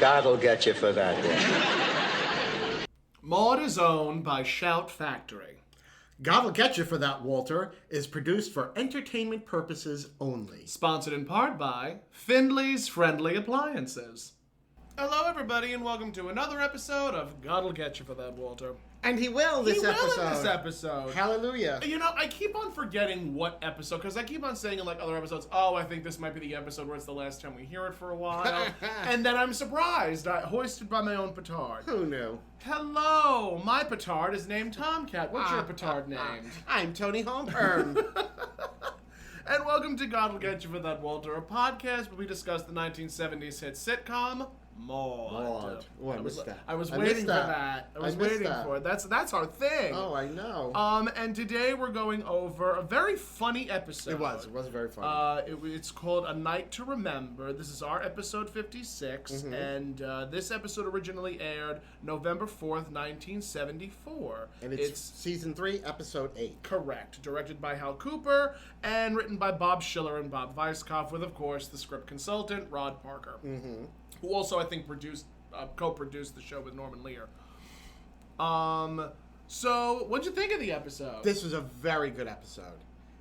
God'll get you for that one. Maude is owned by Shout Factory. God'll Get You for That, Walter is produced for entertainment purposes only. Sponsored in part by Findley's Friendly Appliances. Hello, everybody, and welcome to another episode of God'll Get You for That, Walter. And he will this episode. Hallelujah. You know, I keep on forgetting what episode, because I keep on saying in like other episodes, oh, I think this might be the episode where it's the last time we hear it for a while. And then I'm surprised. Hoisted by my own petard. Who knew? Hello, my petard is named Tomcat. What's your petard named? I'm Toni Homeperm. And welcome to God'll Get You for That, Walter, a podcast where we discuss the 1970s hit sitcom Maude. Oh, I missed that. I was waiting for that. I was waiting for it. That's our thing. Oh, I know. And today we're going over a very funny episode. It was very funny. It's called A Night to Remember. This is our episode 56, and this episode originally aired November 4th, 1974. And it's season 3, episode 8. Correct. Directed by Hal Cooper and written by Bob Schiller and Bob Weisskopf, with, of course, the script consultant, Rod Parker. Mm-hmm. Who also, I think, co-produced the show with Norman Lear. So, what'd you think of the episode? This was a very good episode.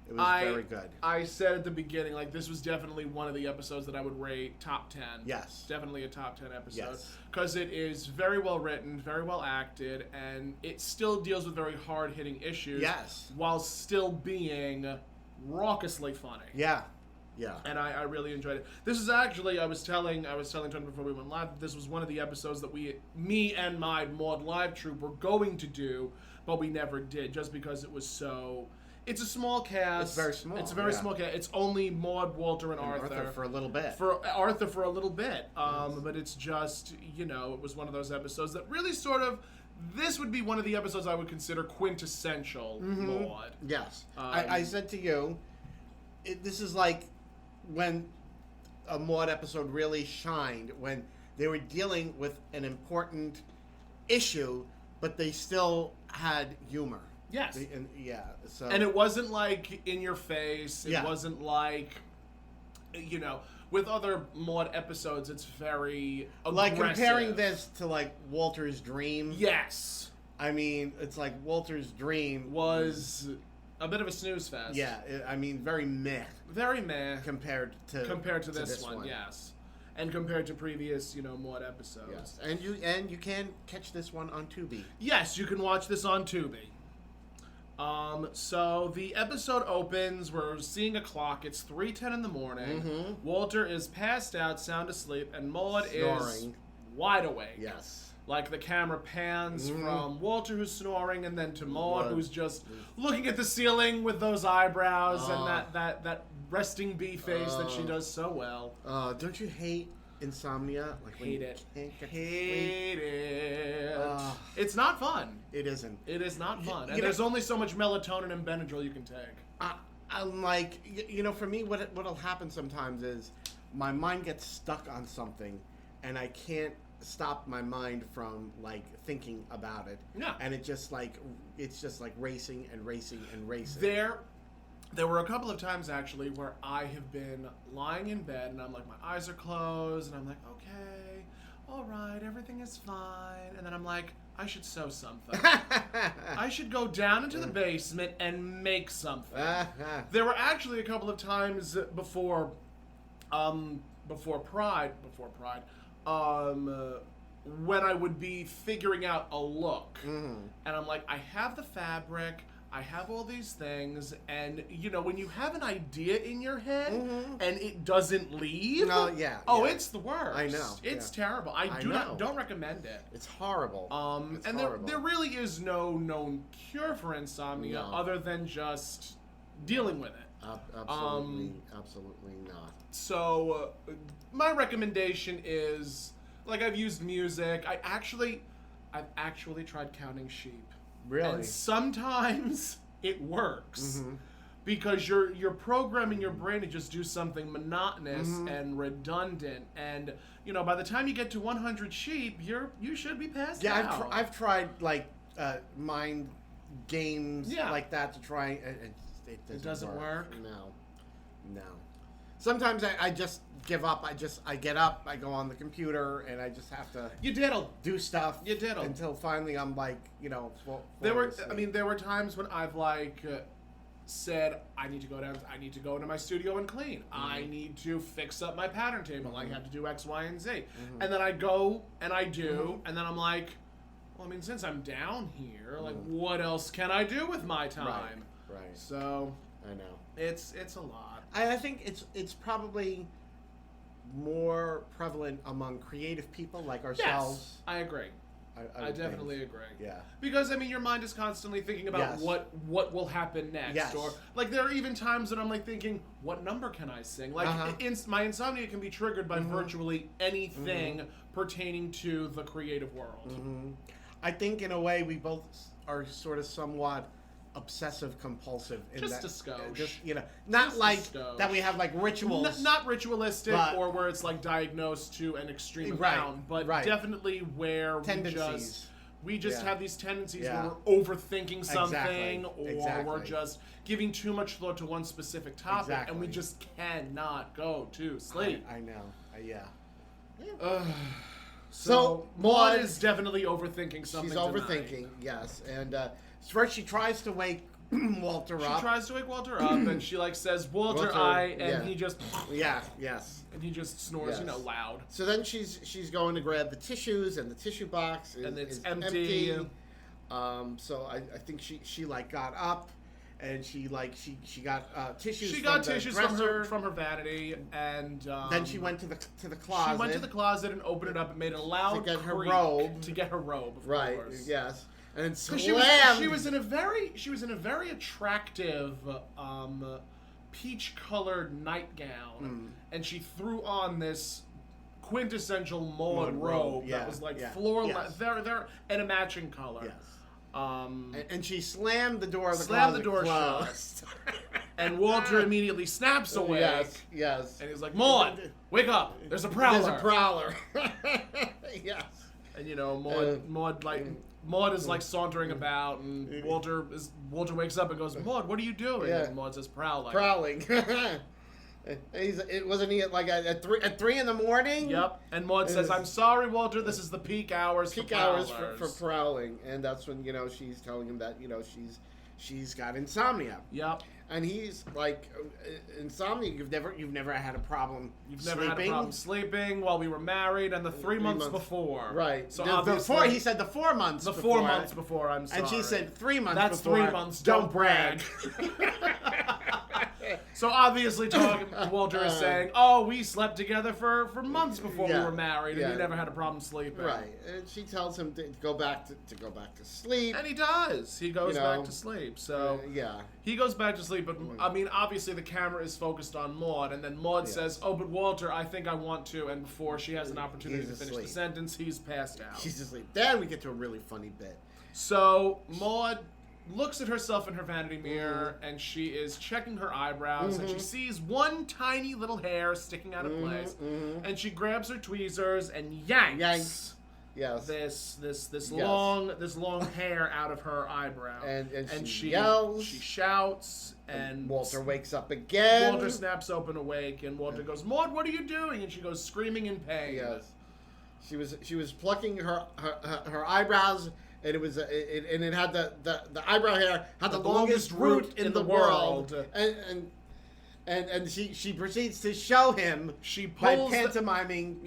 It was very good. I said at the beginning, like, this was definitely one of the episodes that I would rate top 10. Yes. Definitely a top 10 episode. Yes. Because it is very well written, very well acted, and it still deals with very hard-hitting issues. Yes. While still being raucously funny. Yeah. Yeah. And I really enjoyed it. This is actually, I was telling Tony before we went live, this was one of the episodes that me and my Maude live troupe were going to do, but we never did, just because it was so... It's a small cast. It's very small. It's a very small cast. It's only Maude, Walter, and Arthur. For a little bit. Arthur for a little bit. But it's just, it was one of those episodes that really sort of... This would be one of the episodes I would consider quintessential Maude. Yes. I said to you, this is like when a Maude episode really shined, when they were dealing with an important issue, but they still had humor. Yes. And it wasn't like in your face. It Yeah. wasn't like, with other Maude episodes, it's very aggressive. Like comparing this to like Walter's Dream. Yes. I mean, it's like Walter's Dream was a bit of a snooze fest. Yeah, very meh. Very meh. Compared to this one, yes. And compared to previous, Maude episodes. Yes. And you can catch this one on Tubi. Yes, you can watch this on Tubi. So the episode opens, we're seeing a clock, it's 3:10 in the morning. Mm-hmm. Walter is passed out, sound asleep, and Maude is wide awake. Yes. Like the camera pans from Walter, who's snoring, and then to Maude, who's just looking at the ceiling with those eyebrows and that resting bee face that she does so well. Don't you hate insomnia? Like hate it. Hate it. It's not fun. It isn't. It is not fun. And there's only so much melatonin and Benadryl you can take. I'm like, for me, what'll happen sometimes is my mind gets stuck on something, and I can't stop my mind from like thinking about it. Yeah. And it's just like racing and racing and racing. There were a couple of times actually where I have been lying in bed and I'm like, my eyes are closed and I'm like, okay, all right, everything is fine. And then I'm like, I should sew something. I should go down into the basement and make something. There were actually a couple of times before Pride, when I would be figuring out a look. And I'm like, I have the fabric, I have all these things, and when you have an idea in your head and it doesn't leave, it's the worst. I know. It's terrible. I don't recommend it. It's horrible. Horrible. There really is no known cure for insomnia other than just dealing with it. Absolutely not. So, my recommendation is, like, I've used music. I've actually tried counting sheep. Really? And sometimes it works. Because you're programming your brain to just do something monotonous and redundant, and by the time you get to 100 sheep, you should be passed out. Yeah, I've tried like mind games like that to try. It doesn't work. No. sometimes I just give up. I get up, I go on the computer, and I just have to You diddle. do stuff. You diddle. Until finally I'm like, There were times when I've said I need to go into my studio and clean. I need to fix up my pattern table. I have to do X, Y, and Z. And then I go and I do, and then I'm like, well, I mean, since I'm down here, what else can I do with my time? Right. So I know. it's a lot. I think it's probably more prevalent among creative people like ourselves. Yes, I agree. I definitely agree. Yeah. Because, I mean, your mind is constantly thinking about what will happen next. Yes. Or, there are even times that I'm, thinking, what number can I sing? My insomnia can be triggered by virtually anything pertaining to the creative world. I think, in a way, we both are sort of somewhat obsessive compulsive. Just a skosh. Just, not Just like a skosh. that we have, rituals. Not ritualistic but, or where it's, diagnosed to an extreme Right, amount, but right. definitely where Tendencies. we just Yeah. have these tendencies Yeah. where we're overthinking something or Exactly. we're just giving too much thought to one specific topic and we Exactly. just cannot go to sleep. I know. Yeah. So Maude Maude is definitely overthinking something. She's overthinking, yes. And first she tries to wake Walter up. She tries to wake Walter up and she says, Walter, he just Yes. and he just snores, Yes. loud. So then she's going to grab the tissues and the tissue box And it's is empty. So I think she got up and she got tissues. She from got the tissues dresser. from her vanity, and Then she went to the closet. She went to the closet and opened it up and made a loud To get her creak robe. To get her robe, of Right. course. Yes. And then slammed. She was in a very attractive peach-colored nightgown, and she threw on this quintessential Maude robe that was floor yes. they're in a matching color. Yes. Um, And she slammed the door of the Slammed closet the door closed. and Walter immediately snaps awake. Yes. And he's like, Maude, wake up! There's a prowler. There's a prowler. Yes. And Maude is sauntering about, and Walter wakes up and goes, Maude, what are you doing? Yeah. And Maude says, prowling. Prowling. Wasn't he at 3 in the morning? Yep. And Maude says, I'm sorry, Walter, this is the peak hours Peak for hours prowlers. for prowling, and that's when she's telling him that she's got insomnia. Yep. And he's like, insomnia. You've never had a problem. You've never had a problem sleeping while we were married, and the 3 months before. Right. So before he said the 4 months. The before, 4 months before. I'm sorry. And she said 3 months. That's before. 3 months. Don't brag. So obviously, Walter is saying, "Oh, we slept together for months before we were married, and you never had a problem sleeping." Right. And she tells him to go back to sleep. And he does. He goes back to sleep. So he goes back to sleep. But I mean, obviously, the camera is focused on Maude, and then Maude says, "Oh, but Walter, I think I want to." And before she has an opportunity to finish the sentence, he's passed out. She's asleep. Then we get to a really funny bit. So Maude looks at herself in her vanity mirror and she is checking her eyebrows and she sees one tiny little hair sticking out of place and she grabs her tweezers and yanks Yes. this long hair out of her eyebrow and she yells, she shouts and Walter wakes up again. Walter snaps open awake and Walter goes, Maude, what are you doing? And she goes screaming in pain. Yes. She was plucking her eyebrows. And it had the eyebrow hair had the longest root in the world. And she proceeds to show him she pulls by pantomiming,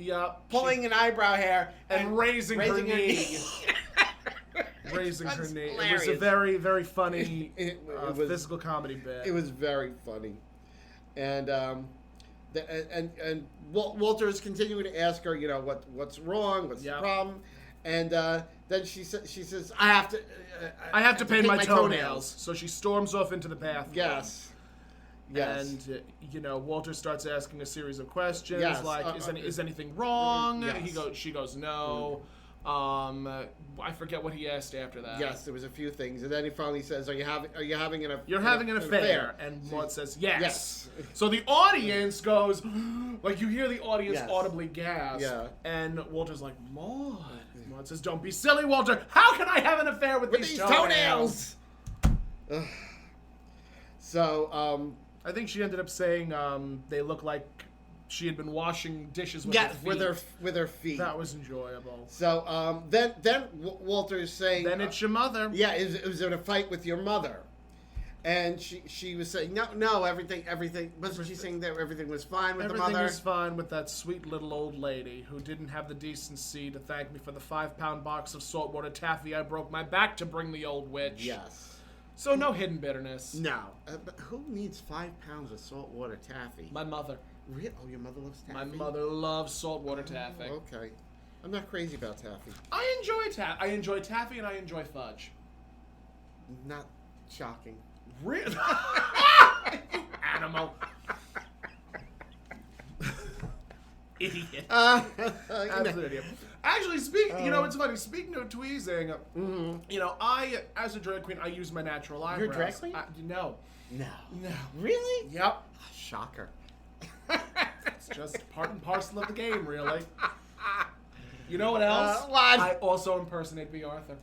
pulling an eyebrow hair and raising her knee. Raising her knee. It was a very, very funny physical comedy bit. It was very funny, and Walter is continuing to ask her, what's wrong, what's the problem, and then she says, I have to paint my toenails. So she storms off into the bathroom. Yes. And Walter starts asking a series of questions like, is anything wrong? Yes. She goes, no. I forget what he asked after that. Yes, there was a few things, and then he finally says, "Are you having an affair?" You're having an affair, and Maude says, "Yes." So the audience goes, you hear the audience audibly gasp, and Walter's like, "Maude." Maude says, "Don't be silly, Walter. How can I have an affair with these toenails?" So, I think she ended up saying they look like she had been washing dishes with her feet. with her feet. That was enjoyable. So then Walter is saying, Then it's your mother. Yeah, is it a fight with your mother? And she was saying, no, everything. Wasn't she saying that everything was fine with the mother? Everything was fine with that sweet little old lady who didn't have the decency to thank me for the 5-pound box of saltwater taffy I broke my back to bring the old witch. Yes. So no hidden bitterness. No. But who needs 5 pounds of saltwater taffy? My mother. Really? Oh, your mother loves taffy? My mother loves saltwater taffy. Okay. I'm not crazy about taffy. I enjoy taffy and I enjoy fudge. Not shocking. Really? Animal. Idiot. Absolute idiot. Actually, you know, it's funny. Speaking of tweezing, you know, I, as a drag queen, I use my natural eyebrows. You're a drag queen? No. No. No. Really? Yep. Shocker. It's just part and parcel of the game, really. You know what else? What? I also impersonate B. Arthur.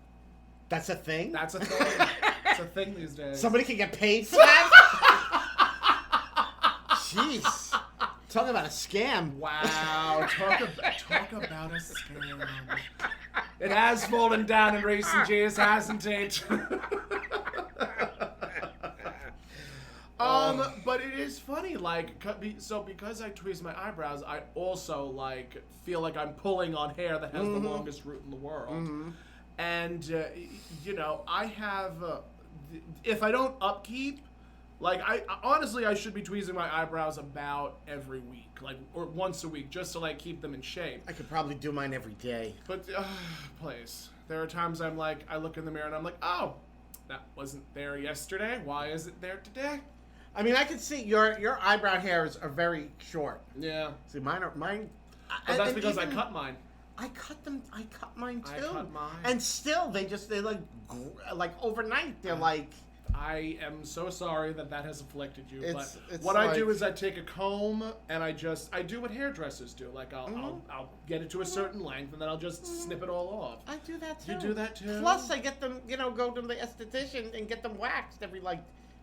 That's a thing? That's a thing. It's a thing these days. Somebody can get paid for that? Jeez. Talk about a scam. Wow. Talk about a scam. It has fallen down in recent years, hasn't it? But it is funny, like, so because I tweeze my eyebrows, I also, like, feel like I'm pulling on hair that has the longest root in the world. And, you know, I have, if I don't upkeep, like, honestly, I should be tweezing my eyebrows about every week, like, or once a week, just to, like, keep them in shape. I could probably do mine every day. But, please, there are times I'm like, I look in the mirror and I'm like, oh, that wasn't there yesterday. Why is it there today? I mean, I can see your eyebrow hairs are very short. Yeah. See, mine. But that's because I cut mine. I cut them. I cut mine too. I cut mine. And still, they like overnight. They're like. I am so sorry that has afflicted you. It's what I do is I take a comb and I do what hairdressers do. Like I'll get it to a certain length and then I'll just snip it all off. I do that too. You do that too? Plus, I get them. You know, go to the esthetician and get them waxed every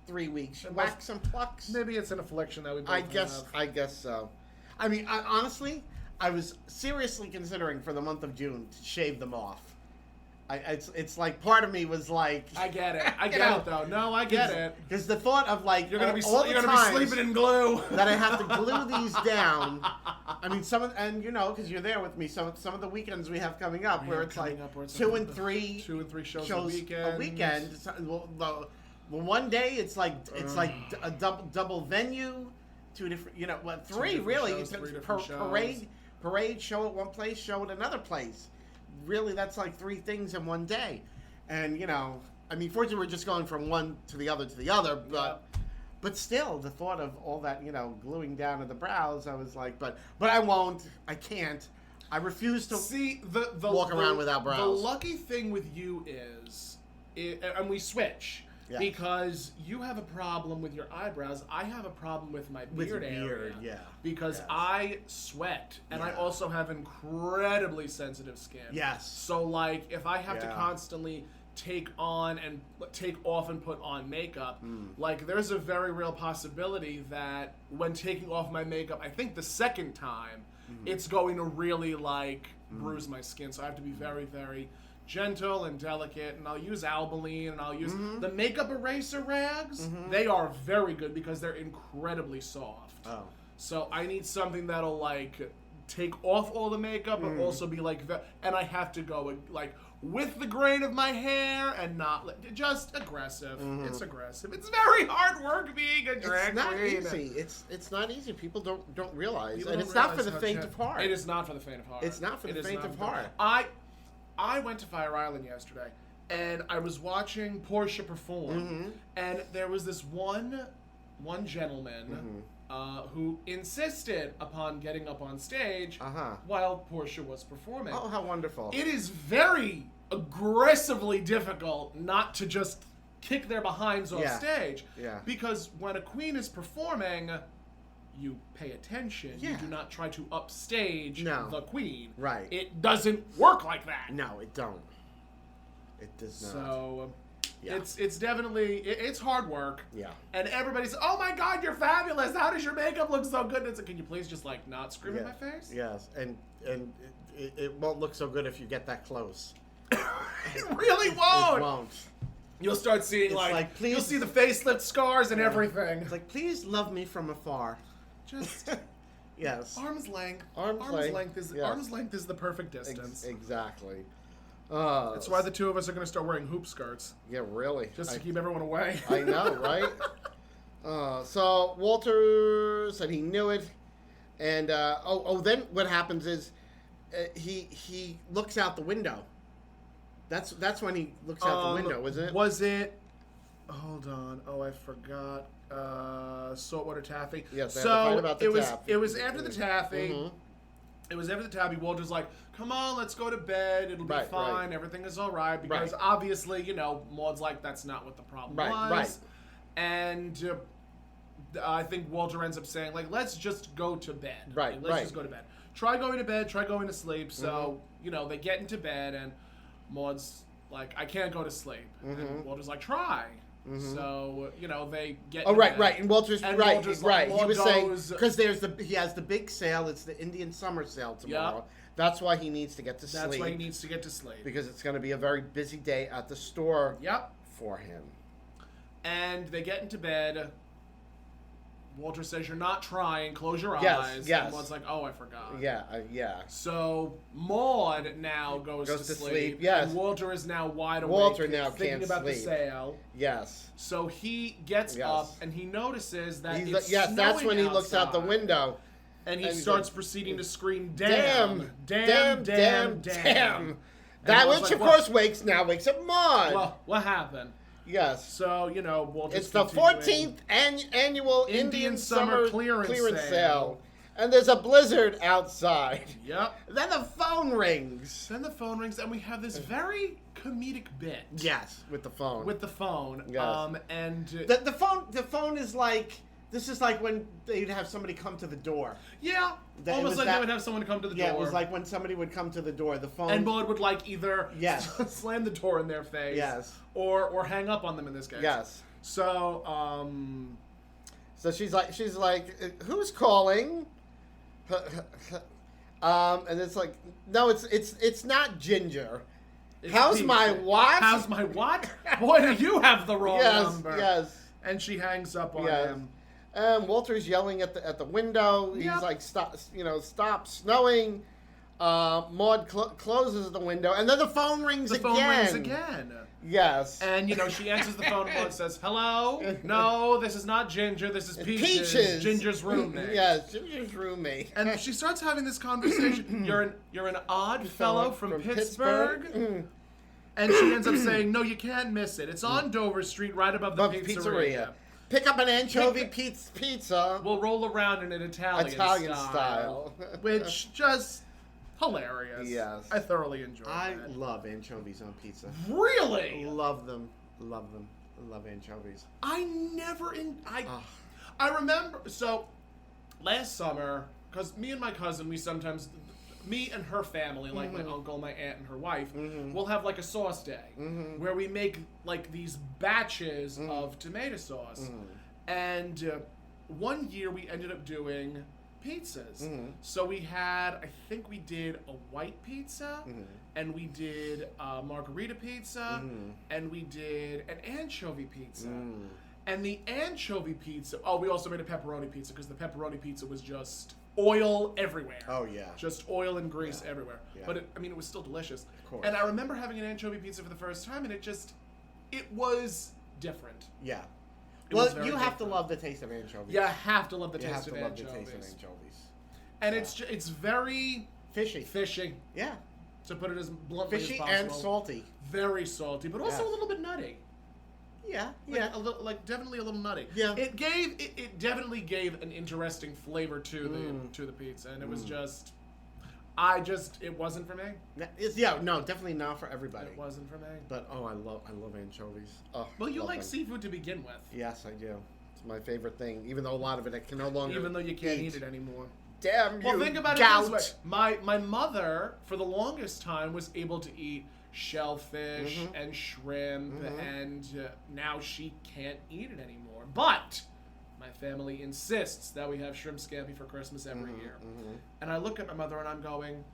3 weeks. Wax and plucks. Maybe it's an affliction that we both have. I guess so. I mean, honestly, I was seriously considering for the month of June to shave them off. It's like part of me was like, I get it. I get it though. No, I get it. Because the thought of like you're gonna be sleeping in glue that I have to glue these down. I mean, and you know, because you're there with me. Some of the weekends we have coming up where it's like 2 and 3 shows a weekend. Well, one day it's like a double venue, 2 different, you know, 3 really. Parade show at one place, show at another place. Really, that's like 3 things in one day. And, you know, I mean, fortunately, we're just going from one to the other, but still, the thought of all that, you know, gluing down to the brows, I was like, but I won't, I can't, I refuse to walk around without brows. The lucky thing with you is, and we switch, because you have a problem with your eyebrows, I have a problem with my beard area. Because I sweat, and I also have incredibly sensitive skin. Yes. So, like, if I have to constantly take off and put on makeup, like, there's a very real possibility that when taking off my makeup, I think the second time, it's going to really, like, bruise my skin. So I have to be very, very gentle and delicate, and I'll use Albolene, and I'll use the makeup eraser rags. They are very good because they're incredibly soft. Oh. So I need something that'll, like, take off all the makeup, but also be like, and I have to go, like, with the grain of my hair and not just aggressive. It's aggressive. It's very hard work being a drag queen. It's not easy. It's not easy. People don't realize, and it's not for the faint of heart. It is not for the faint of heart. It's not for the faint of heart. I went to Fire Island yesterday, and I was watching Portia perform, and there was this one gentleman who insisted upon getting up on stage while Portia was performing. Oh, how wonderful. It is very aggressively difficult not to just kick their behinds off stage. Yeah. Because when a queen is performing, you pay attention. You do not try to upstage the queen. Right. It doesn't work like that. No, it don't. It does not. So, Yeah. It's definitely it's hard work. Yeah. And everybody's, oh my God, you're fabulous. How does your makeup look so good? And it's like, can you please just like not scream in my face? Yes, and it won't look so good if you get that close. It really won't. It won't. You'll start seeing please, you'll see the facelift scars and everything. It's like, please love me from afar. Just yes. Arm's length. Arm's length is yes. arm's length is the perfect distance. Exactly. That's why the two of us are going to start wearing hoop skirts. Yeah, really. Just to keep everyone away. I know, right? So Walter said he knew it, and then what happens is he looks out the window. That's when he looks out the window, isn't it? Was it? Hold on. Oh, I forgot. Saltwater taffy. Yes. So about the it was after the taffy. Mm-hmm. It was after the taffy. Walter's like, "Come on, let's go to bed. It'll be fine. Right. Everything is all right." Because obviously, Maude's like, "That's not what the problem was." Right. And I think Walter ends up saying, like, "Let's just go to bed. Right. Let's just go to bed. Try going to bed. Try going to sleep." So they get into bed, and Maude's like, "I can't go to sleep." And Walter's like, "Try." So they get. Oh, right. And Walter's Walter's right. Like, he was saying because he has the big sale. It's the Indian summer sale tomorrow. Yep. That's why he needs to get to sleep. That's why he needs to get to sleep because it's going to be a very busy day at the store. Yep. For him. And they get into bed. Walter says, "You're not trying. Close your eyes." Yes. And Maude's like, "Oh, I forgot." Yeah. So Maude now goes to sleep. Yes. And Walter is now wide awake. Walter now thinking can't about sleep. the sale. Yes. So he gets up and he notices that it's yes. That's when he looks out the outside. window. And he starts proceeding to scream, Damn. Damn. That which, of course, wakes up Maude. Well, what happened? Yes. So, Walter's it's the 14th annual Indian Summer clearance sale. And there's a blizzard outside. Yep. Then the phone rings. And we have this very comedic bit. Yes, with the phone. Yes. And the phone is like, this is like when they'd have somebody come to the door. Yeah. Almost like they would have someone come to the door. Yeah, it was like when somebody would come to the door, the phone. And Maude would like either slam the door in their face. Yes. Or hang up on them in this case. Yes. So, So she's like, who's calling? And it's like, no, it's not Ginger. How's my what? How's my what? Boy, do you have the wrong number. Yes. And she hangs up on him. Walter's yelling at the window. He's like, stop snowing. Maude closes the window, and then the phone rings again. The phone rings again. Yes. And, she answers the phone and says, "Hello? No, this is not Ginger. This is Peaches. Ginger's roommate." Yes, Ginger's roommate. And she starts having this conversation. You're an odd fellow from Pittsburgh? And she ends up saying, "No, you can't miss it. It's on Dover Street, right above the pizzeria. Pick up an anchovy pizza. We'll roll around in an Italian style." Which just... hilarious. Yes. I thoroughly enjoyed that. I love anchovies on pizza. Really? Love them. Love anchovies. I remember, so last summer, because me and my cousin, me and her family, like my uncle, my aunt, and her wife, we'll have like a sauce day where we make like these batches of tomato sauce. And one year we ended up doing pizzas. So we had, I think we did a white pizza, and we did a margarita pizza, and we did an anchovy pizza. And the anchovy pizza, we also made a pepperoni pizza, because the pepperoni pizza was just oil everywhere. Oh, yeah. Just oil and grease everywhere. Yeah. But it was still delicious. Of course. And I remember having an anchovy pizza for the first time, and it was different. Yeah. It Well, was very you have to different. love the taste of anchovies. You have to love the You have taste to of love the anchovies. taste of anchovies. And it's very Fishy. Yeah. to put it as bluntly Fishy as possible. and salty. Very salty, but also a little bit nutty. Yeah. A little, definitely a little nutty. Yeah. It definitely gave an interesting flavor to the pizza, and it was just, it wasn't for me. Definitely not for everybody. It wasn't for me. But I love anchovies. Oh, Well, you like them. seafood to begin with. Yes, I do. It's my favorite thing. Even though a lot of it I can no longer. Even though you can't eat it anymore. Damn you, Well, think about gout. it this way. My mother, for the longest time, was able to eat shellfish and shrimp, and now she can't eat it anymore. But my family insists that we have shrimp scampi for Christmas every year. And I look at my mother and I'm going,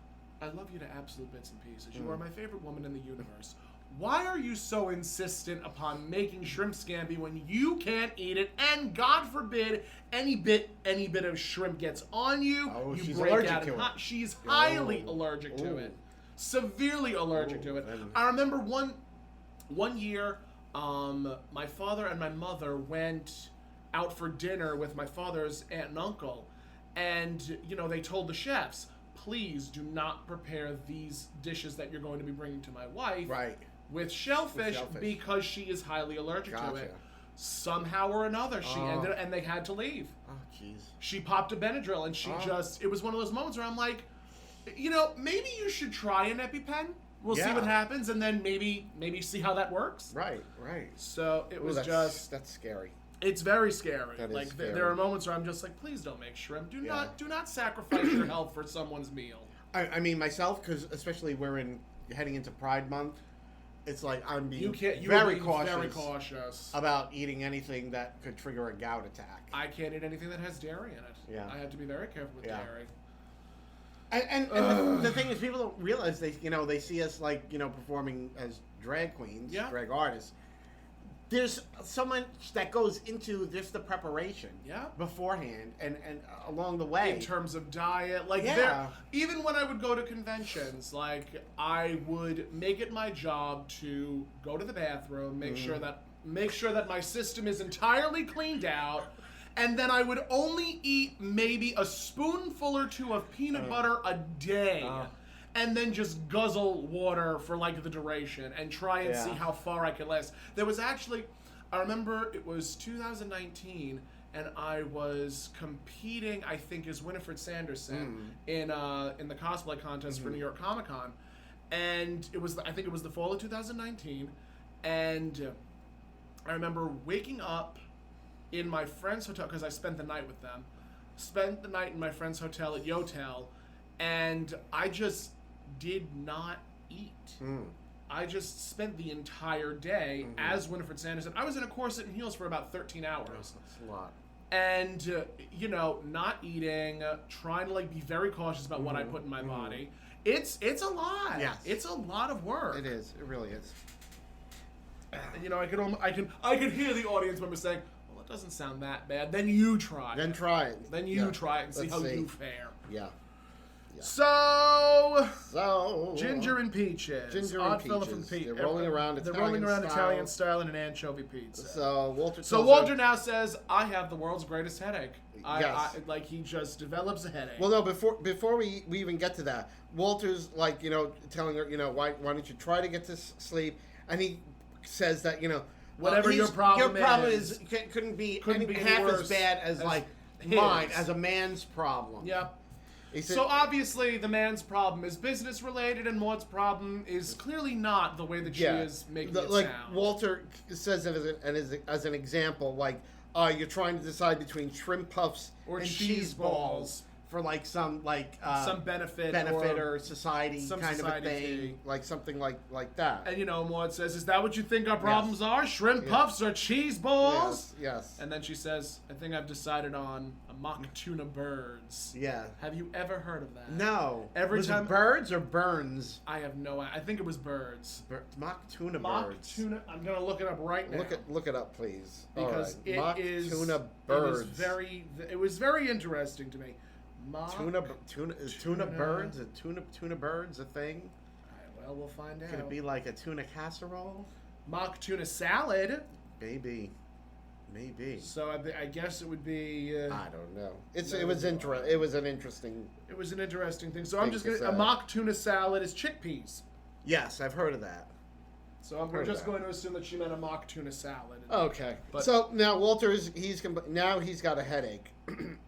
I love you to absolute bits and pieces. You are my favorite woman in the universe. Why are you so insistent upon making shrimp scampi when you can't eat it? And God forbid any bit of shrimp gets on you. Oh, you she's break allergic out to in it. She's highly allergic to it. Severely allergic to it. I remember one year, my father and my mother went out for dinner with my father's aunt and uncle, and they told the chefs, please do not prepare these dishes that you're going to be bringing to my wife with shellfish, because she is highly allergic to it. Somehow or another, she ended up, and they had to leave. Oh, jeez. She popped a Benadryl, and she it was one of those moments where I'm like, maybe you should try an EpiPen. We'll see what happens, and then maybe see how that works. Right. So it was that's scary. It's very scary. That is scary. There are moments where I'm just like, please don't make shrimp. Do not sacrifice your health for someone's meal. I mean, myself, because especially we're heading into Pride Month, it's like I'm being very cautious about eating anything that could trigger a gout attack. I can't eat anything that has dairy in it. Yeah. I have to be very careful with dairy. And the thing is, people don't realize they see us performing as drag queens, drag artists. There's so much that goes into just the preparation beforehand and along the way. In terms of diet, even when I would go to conventions, I would make it my job to go to the bathroom, make sure that my system is entirely cleaned out, and then I would only eat maybe a spoonful or two of peanut butter a day. And then just guzzle water for the duration and try and see how far I could last. There was actually, I remember it was 2019, and I was competing, I think, as Winifred Sanderson in the cosplay contest for New York Comic Con, and I think it was the fall of 2019, and I remember waking up in my friend's hotel because I spent the night with them. Spent the night in my friend's hotel at Yotel, and I just did not eat. I just spent the entire day as Winifred Sanderson. I was in a corset and heels for about 13 hours. That's a lot. And, not eating, trying to be very cautious about what I put in my body. It's a lot. Yes. It's a lot of work. It is. It really is. I could hear the audience member saying, well, it doesn't sound that bad. Then you try Then it. try it. Then you try it and see how you fare. Yeah. So Ginger and Peaches. Ginger Odd and fella from Peaches. They're rolling around Italian style in an anchovy pizza. So Walter now says, I have the world's greatest headache. Yes. He just develops a headache. Well, no, before we even get to that, Walter's telling her, why don't you try to get to sleep? And he says that, whatever your problem is couldn't be half as bad as mine, as a man's problem. Yeah. So obviously the man's problem is business related, and Maude's problem is clearly not the way that she is making it sound. Walter says it as an example, you're trying to decide between shrimp puffs and cheese balls for some benefit or society kind of a thing, something like that. And Maude says, "Is that what you think our problems are? Shrimp puffs or cheese balls?" Yes. And then she says, "I think I've decided on a mock tuna birds." Yeah. Have you ever heard of that? No. Was it birds or burns? I have no idea. I think it was birds. Mock tuna mock birds. Tuna. I'm gonna look it up right now. Look it up, please. Because mock tuna birds. It was very interesting to me. Tuna birds? Tuna birds a thing? Well, we'll find out. Could it be like a tuna casserole? Mock tuna salad? Maybe. So I guess it would be. I don't know. It was an interesting. It was an interesting thing. So I'm just gonna. A mock tuna salad is chickpeas. Yes, I've heard of that. So we're just going to assume that she meant a mock tuna salad. Okay. So now Walter's he's got a headache, and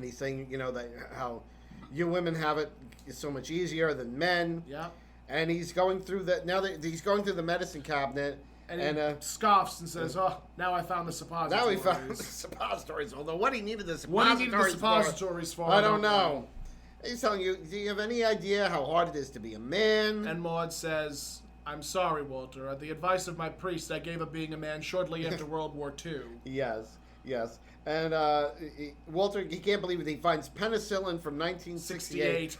he's saying that how you women have it so much easier than men. Yeah. And he's going through he's going through the medicine cabinet, And he scoffs and says, "Oh, now I found the suppositories." Now we found the suppositories. Although what he needed the suppositories for, I don't know. He's telling you, do you have any idea how hard it is to be a man? And Maude says, "I'm sorry, Walter. At the advice of my priest, I gave up being a man shortly after World War II." Yes. And Walter, he can't believe it. He finds penicillin from 1968.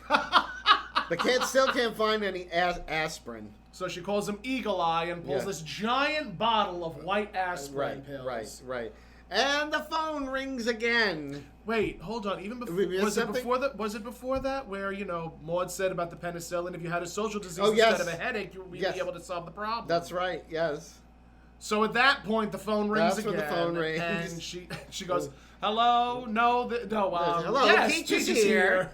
But still can't find any aspirin. So she calls him Eagle Eye and pulls this giant bottle of white aspirin pills. Right. And the phone rings again. Wait, hold on. Even before was it before that where Maude said about the penicillin? If you had a social disease instead of a headache, you would be able to solve the problem. That's right. Yes. So at that point, the phone rings again. That's when the phone rings. And she goes, "Hello, no, hello, yes, Peach is here."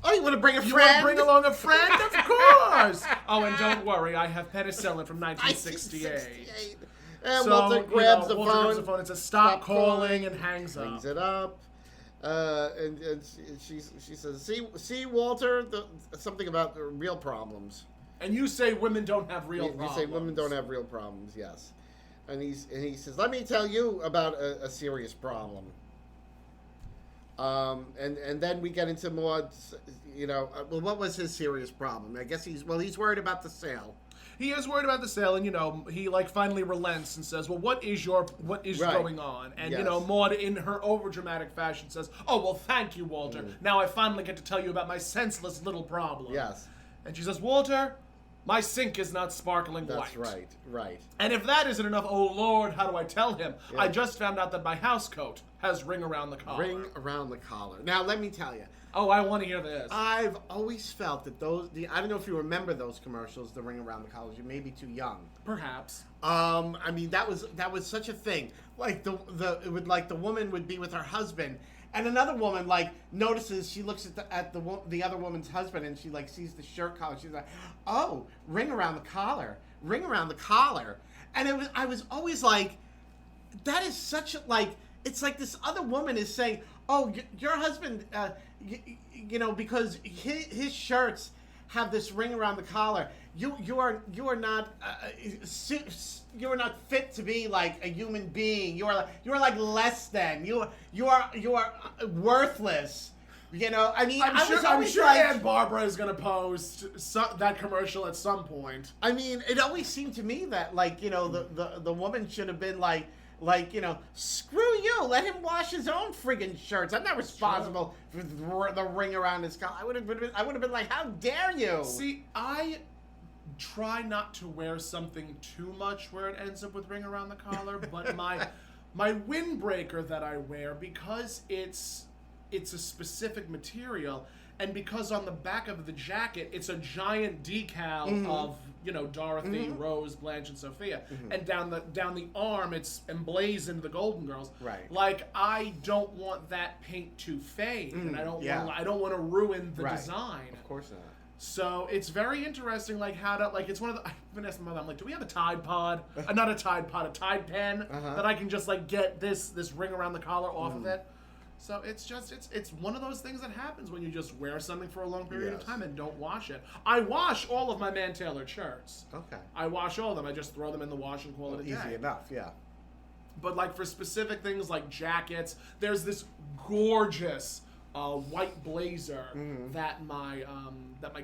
Oh, you want to bring a friend? You want to bring along a friend? Of course. Oh, and don't worry, I have penicillin from 1968. And Walter grabs the phone and says, "Stop calling," and hangs up. Hangs it up. And she says, "See, Walter, something about the real problems." And you say women don't have real problems. You say women don't have real problems, yes. And he says, "Let me tell you about a serious problem." And then we get into Maude's, well, what was his serious problem? I guess he's worried about the sale. He is worried about the sale, and he finally relents and says, "Well, what is going on?" And Maude, in her overdramatic fashion, says, "Oh, well, thank you, Walter. Now I finally get to tell you about my senseless little problem." Yes. And she says, "Walter, my sink is not sparkling white." That's right. And if that isn't enough, oh Lord, how do I tell him? Yeah. I just found out that my house coat has ring around the collar. Ring around the collar. Now, let me tell you. Oh, I want to hear this. I've always felt that I don't know if you remember those commercials, the ring around the collars. You may be too young. Perhaps. I mean, that was such a thing. Like the woman would be with her husband, and another woman notices. She looks at the other woman's husband, and she sees the shirt collar. She's like, "Oh, ring around the collar, ring around the collar." And I was always like, that is such it's like this other woman is saying, "Oh, your husband, because his shirts have this ring around the collar. You are not fit to be like a human being. You are less than. You are worthless." I mean, I'm sure Aunt Barbara is gonna post that commercial at some point. I mean, it always seemed to me that the woman should have been screw you, let him wash his own friggin' shirts. I'm not responsible for the ring around his collar. I would have been like, how dare you? See, I try not to wear something too much where it ends up with ring around the collar, but my windbreaker that I wear, because it's a specific material, and because on the back of the jacket it's a giant decal of Dorothy, Rose, Blanche, and Sophia, and down the arm it's emblazoned the Golden Girls. Right. I don't want that paint to fade, and I don't want to ruin the design. Of course not. So it's very interesting, how to it's one of the. I've been asking my mother, I'm like, do we have a Tide Pod? Not a Tide Pod, a Tide pen that I can just get this ring around the collar off of it. So it's one of those things that happens when you just wear something for a long period of time and don't wash it. I wash all of my man-tailored shirts. Okay. I wash all of them. I just throw them in the wash and call it a day. Easy enough, yeah. But for specific things like jackets, there's this gorgeous white blazer that my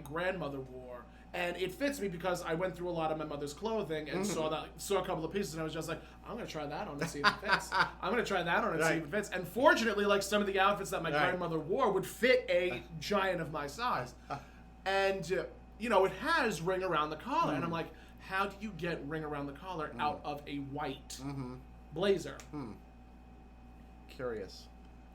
grandmother wore. And it fits me because I went through a lot of my mother's clothing and saw a couple of pieces, and I was just like, I'm going to try that on and see if it fits. I'm going to try that on and see if it fits. And fortunately, some of the outfits that my grandmother wore would fit a giant of my size. And, it has ring around the collar. And I'm like, how do you get ring around the collar out of a white blazer? Curious.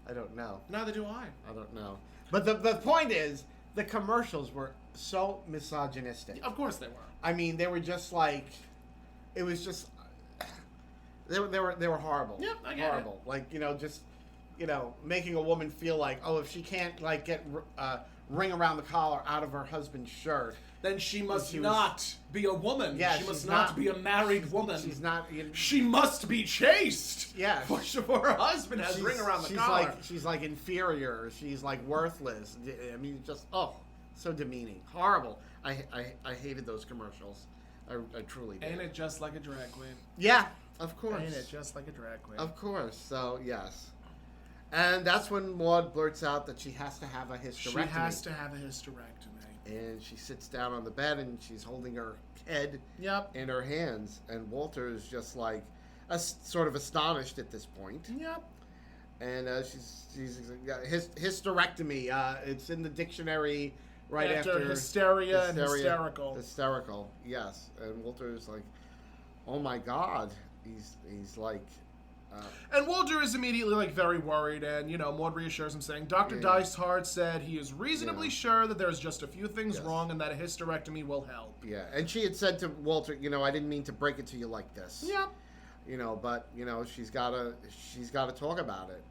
I don't know. Neither do I. I don't know. But the point is, the commercials were so misogynistic. Of course they were. I mean, they were just it was just, they were horrible. Yep, I get horrible. Making a woman feel like, oh, if she can't get ring around the collar out of her husband's shirt, then she must not be a woman. Yeah, she must not be a married woman. She's not. She must be chaste. Yeah, for her husband has ring around the collar. She's inferior. She's worthless. I mean, just so demeaning, horrible. I hated those commercials. I truly did. Ain't it just like a drag queen? Yeah, of course. Ain't it just like a drag queen? Of course. So yes. And that's when Maude blurts out that she has to have a hysterectomy. She has to have a hysterectomy. And she sits down on the bed and she's holding her head in her hands. And Walter is just like sort of astonished at this point. Yep. And she's hysterectomy. It's in the dictionary right after hysteria and hysterical. Hysterical, yes. And Walter is like, oh my God. He's like. And Walter is immediately like very worried, and Maude reassures him, saying, "Dr. Dicehart said he is reasonably sure that there's just a few things wrong, and that a hysterectomy will help." Yeah, and she had said to Walter, I didn't mean to break it to you like this. Yep. But she's gotta talk about it.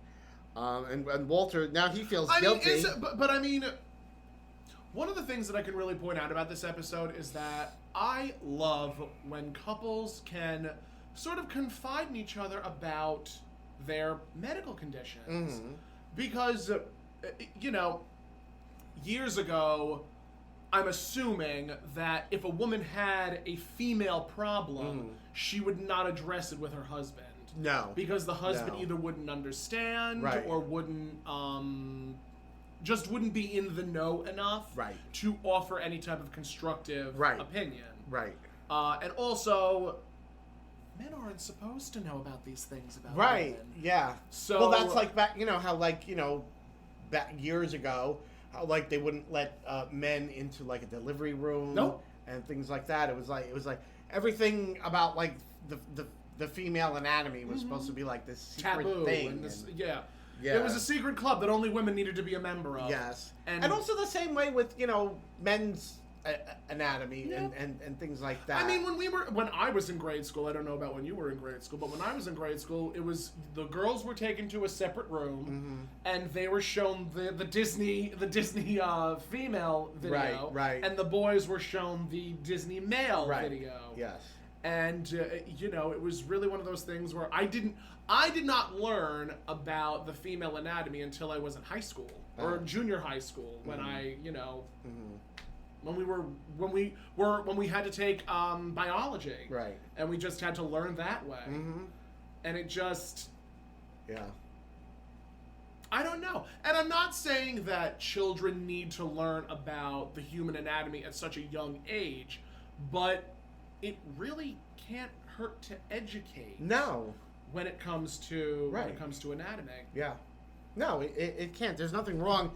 And Walter now he feels guilty. But I mean, one of the things that I can really point out about this episode is that I love when couples can sort of confide in each other about their medical conditions. Mm-hmm. Because, years ago, I'm assuming that if a woman had a female problem, she would not address it with her husband. No. Because the husband either wouldn't understand or wouldn't, just wouldn't be in the know enough to offer any type of constructive opinion. Right. And also, men aren't supposed to know about these things about women. Yeah. So, well, that's like back, how like, back years ago, how like they wouldn't let men into like a delivery room and things like that. It was like everything about like the female anatomy was supposed to be like this secret taboo thing. And this, It was a secret club that only women needed to be a member of. Yes. And also the same way with, men's anatomy and things like that. I mean, when I was in grade school, I don't know about when you were in grade school, but when I was in grade school, it was the girls were taken to a separate room and they were shown the Disney female video, right, and the boys were shown the Disney male video. Yes. And it was really one of those things where I did not learn about the female anatomy until I was in high school or junior high school when I when we had to take biology, and we just had to learn that way, and it just I don't know. And I'm not saying that children need to learn about the human anatomy at such a young age, but it really can't hurt to educate. No. When it comes to anatomy. Yeah. No, it can't. There's nothing wrong,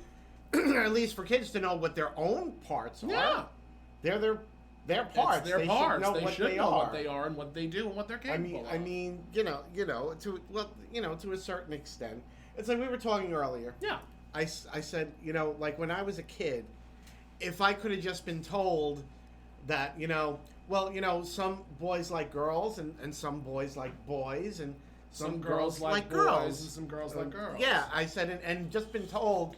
at least for kids to know what their own parts are. Yeah. They're their parts. It's their they parts. Should know they what should they know are. what they are and what they do and what they're capable of. I mean, to a certain extent. It's like we were talking earlier. Yeah. I said, like when I was a kid, if I could have just been told that, some boys like girls and some boys like boys and some girls like girls and some girls like girls. Yeah, I said, and just been told,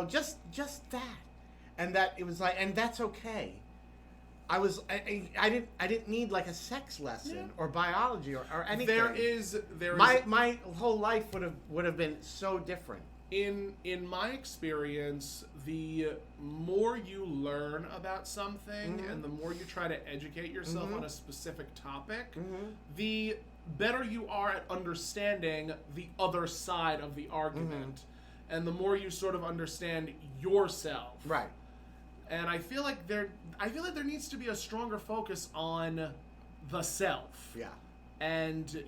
just that, and that it was like, and that's okay. I didn't need like a sex lesson or biology or anything. There is my whole life would have been so different. In my experience, the more you learn about something and the more you try to educate yourself on a specific topic, the better you are at understanding the other side of the argument, and the more you sort of understand yourself. Right. And I feel like there needs to be a stronger focus on the self. Yeah. And,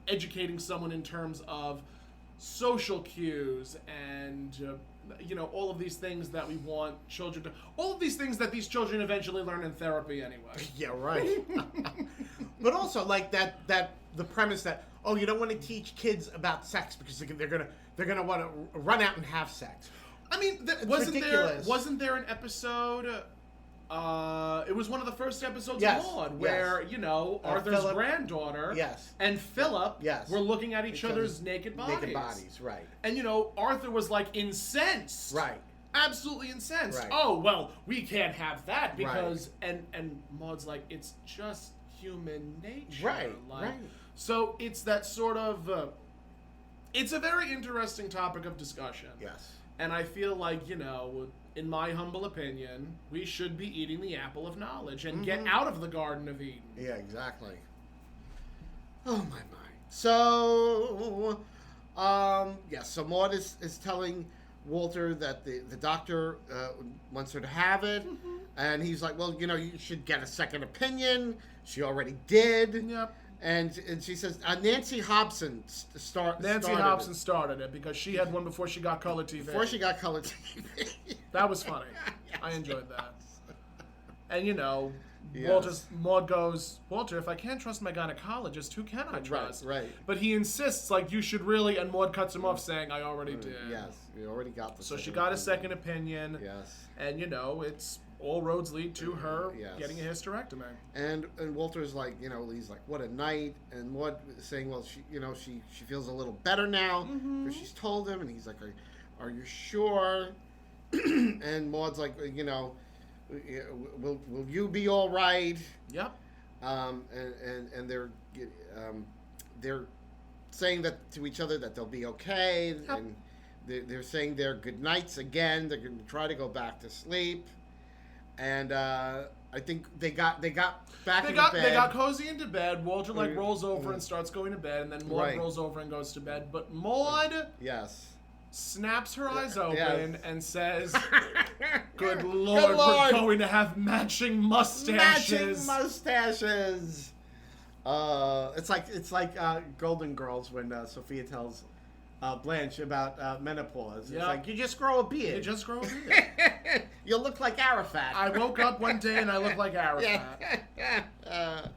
educating someone in terms of social cues and, all of these things that we want children to... All of these things that these children eventually learn in therapy anyway. Yeah, right. But also, like, the premise that, you don't want to teach kids about sex because they're gonna want to run out and have sex. I mean, wasn't there an episode? It was one of the first episodes of Maude where Arthur's granddaughter and Philip were looking at each other's naked bodies. Right? And Arthur was like incensed. Right. Absolutely incensed. Right. Oh well, we can't have that because and Maude's like, it's just human nature. Right. Like, so it's that sort of. It's a very interesting topic of discussion. Yes. And I feel like, in my humble opinion, we should be eating the apple of knowledge and get out of the Garden of Eden. Yeah, exactly. Oh, my. So, so Maude is telling Walter that the doctor wants her to have it. And he's like, well, you should get a second opinion. She already did. Yep. And she says, Nancy Hobson started it because she had one before she got color TV. Before she got color TV. That was funny. Yes. I enjoyed that. And Yes. Maude goes, Walter, if I can't trust my gynecologist, who can I trust? Right. But he insists, like, you should really, and Maude cuts him off saying, I already did. Yes, you already got the So she got a second opinion. Yes. And, it's all roads lead to her Yes. getting a hysterectomy. And Walter's like, he's like, what a night. And Maude is saying, well, she feels a little better now because she's told him. And he's like, are you sure? And Maude's like, will you be all right? Yep. And they're saying that to each other that they'll be okay. Yep. And they're saying their good nights again. They're going to try to go back to sleep. And I think they got back into bed. They got cozy into bed. Walter rolls over and starts going to bed, and then Maude rolls over and goes to bed. But Maude snaps her eyes open and says, Good Lord, we're going to have matching mustaches. Matching mustaches. It's like Golden Girls when Sophia tells Blanche about menopause. It's like, you just grow a beard. You'll look like Arafat. I woke up one day and I look like Arafat. Oh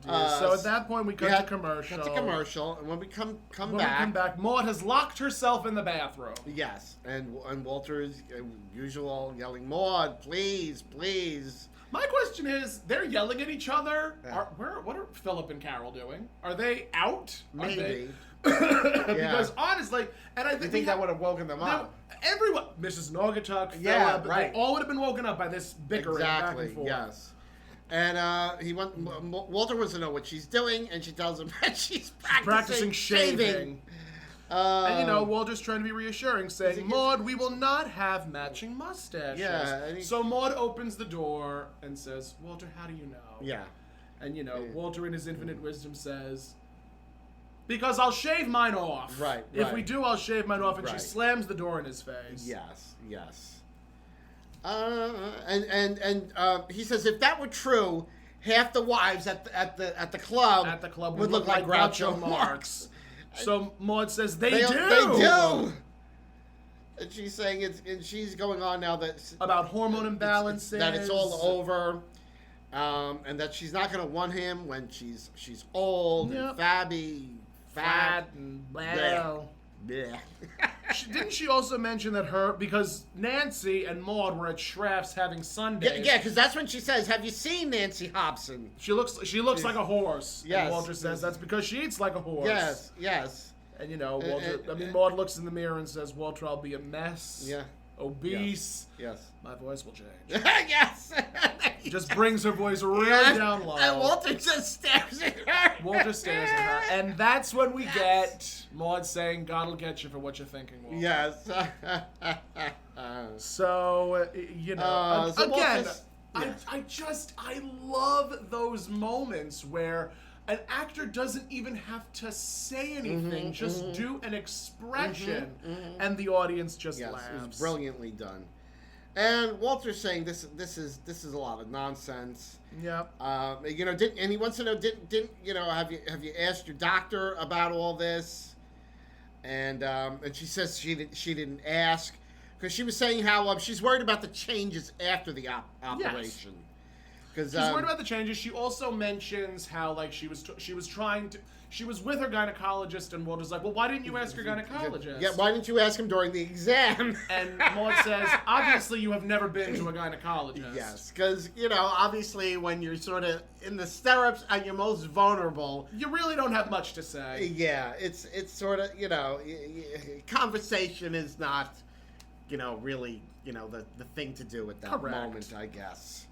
dear. So at that point we cut to commercial. And when we come back, Maude has locked herself in the bathroom. Yes, and Walter is usual yelling, Maude, please. My question is, they're yelling at each other. Yeah. What are Philip and Carol doing? Are they out? Maybe. Because honestly, and I think that would have woken them up. Everyone, Mrs. Naugatuck, Philip, they all would have been woken up by this bickering back and forth. Yes. And Walter wants to know what she's doing, and she tells him that she's practicing shaving. And Walter's trying to be reassuring, saying, Maude, we will not have matching mustaches. Yeah. So Maude opens the door and says, Walter, how do you know? Yeah. And Walter in his infinite wisdom says, because I'll shave mine off. Right. If we do, I'll shave mine off. And she slams the door in his face. Yes. And he says if that were true, half the wives at the club would look like Groucho Marx. So Maude says they do. They do. And she's saying and she's going on now about hormone imbalances. That it's all over. And that she's not going to want him when she's old and fat and blah. Didn't she also mention that because Nancy and Maude were at Schraff's having Sundays? Yeah, because that's when she says, "Have you seen Nancy Hobson?" She looks like a horse. Yes. And Walter says that's because she eats like a horse. Yes. And Walter. Maude looks in the mirror and says, "Walter, I'll be a mess. Yeah. Obese. Yes. My voice will change." Yes. Just brings her voice really down low. And Walter just stares at her. And that's when we get Maude saying, God will get you for what you're thinking, Walter. Yes. So, again, I love those moments where an actor doesn't even have to say anything, just do an expression, and the audience just laughs. It was brilliantly done. And Walter's saying this is a lot of nonsense. Yep. And he wants to know, have you asked your doctor about all this? And she says she didn't ask because she was saying how she's worried about the changes after the operation. Yes. She's worried about the changes. She also mentions how she was with her gynecologist, and Walter's like, well, why didn't you ask your gynecologist? Yeah, why didn't you ask him during the exam? And Maude says, obviously you have never been to a gynecologist. Yes, because, obviously when you're sort of in the stirrups at your most vulnerable, you really don't have much to say. Yeah, it's sort of, conversation is not, really, the thing to do at that moment, I guess.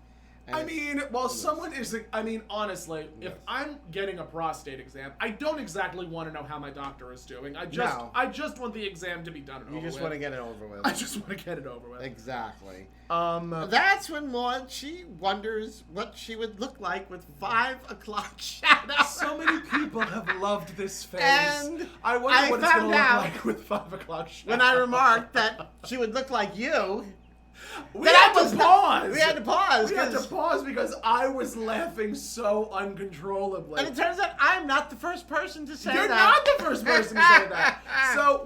And I mean, well, someone is. I mean, honestly, if Yes. I'm getting a prostate exam, I don't exactly want to know how my doctor is doing. I No. just want the exam to be done and you over just with. want to get it over with. I just want to get it over with. Exactly. That's That's when Maude, she wonders what she would look like with 5 o'clock shadow. so many people have loved this face. And I wonder what it's found gonna look out like with 5 o'clock shadow. when I remarked that she would look like you. we that had to pause. We had to pause. We had to 'cause- pause because I was laughing so uncontrollably. And it turns out I'm not the first person to say You're that. not the first person to say that. So